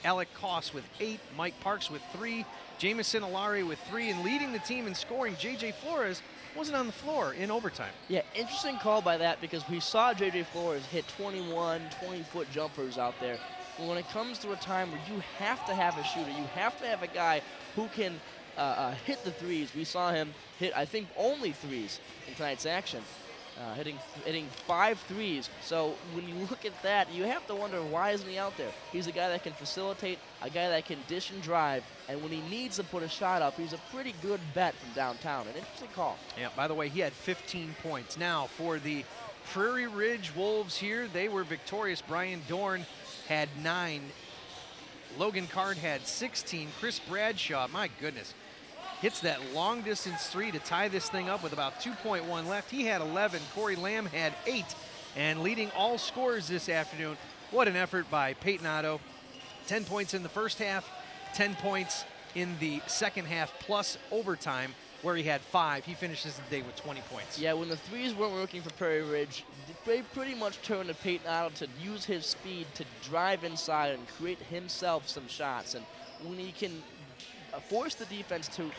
Alec Koss with 8, Mike Parks with 3, Jamison Alari with 3, and leading the team in scoring, J.J. Flores wasn't on the floor in overtime. Yeah, interesting call by that because we saw J.J. Flores hit 21, 20-foot jumpers out there. But when it comes to a time where you have to have a shooter, you have to have a guy who can hit the threes. We saw him hit, I think, only threes in tonight's action, hitting 5 threes. So when you look at that, you have to wonder, why isn't he out there? He's a guy that can facilitate, a guy that can dish and drive, and when he needs to put a shot up, he's a pretty good bet from downtown. An interesting call. Yeah, by the way, he had 15 points. Now, for the Prairie Ridge Wolves here, they were victorious. Brian Dorn had 9. Logan Card had 16. Chris Bradshaw, my goodness, hits that long distance 3 to tie this thing up with about 2.1 left. He had 11. Corey Lamb had 8. And leading all scorers this afternoon, what an effort by Peyton Otto. 10 points in the first half, 10 points in the second half, plus overtime, where he had 5. He finishes the day with 20 points. Yeah, when the threes weren't working for Prairie Ridge, they pretty much turned to Peyton Otto to use his speed to drive inside and create himself some shots. And when he can force the defense to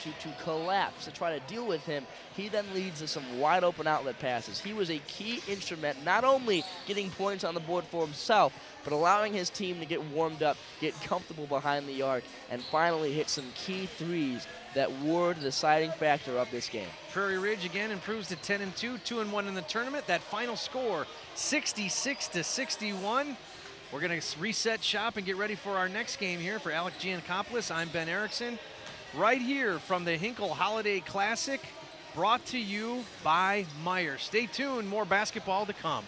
collapse, to try to deal with him, he then leads to some wide open outlet passes. He was a key instrument, not only getting points on the board for himself, but allowing his team to get warmed up, get comfortable behind the arc, and finally hit some key threes that were the deciding factor of this game. Prairie Ridge again improves to 10-2, 2-1 in the tournament. That final score, 66-61. We're going to reset shop and get ready for our next game here. For Alec Giancopoulos, I'm Ben Erickson, right here from the Hinkle Holiday Classic, brought to you by Meyer. Stay tuned, more basketball to come.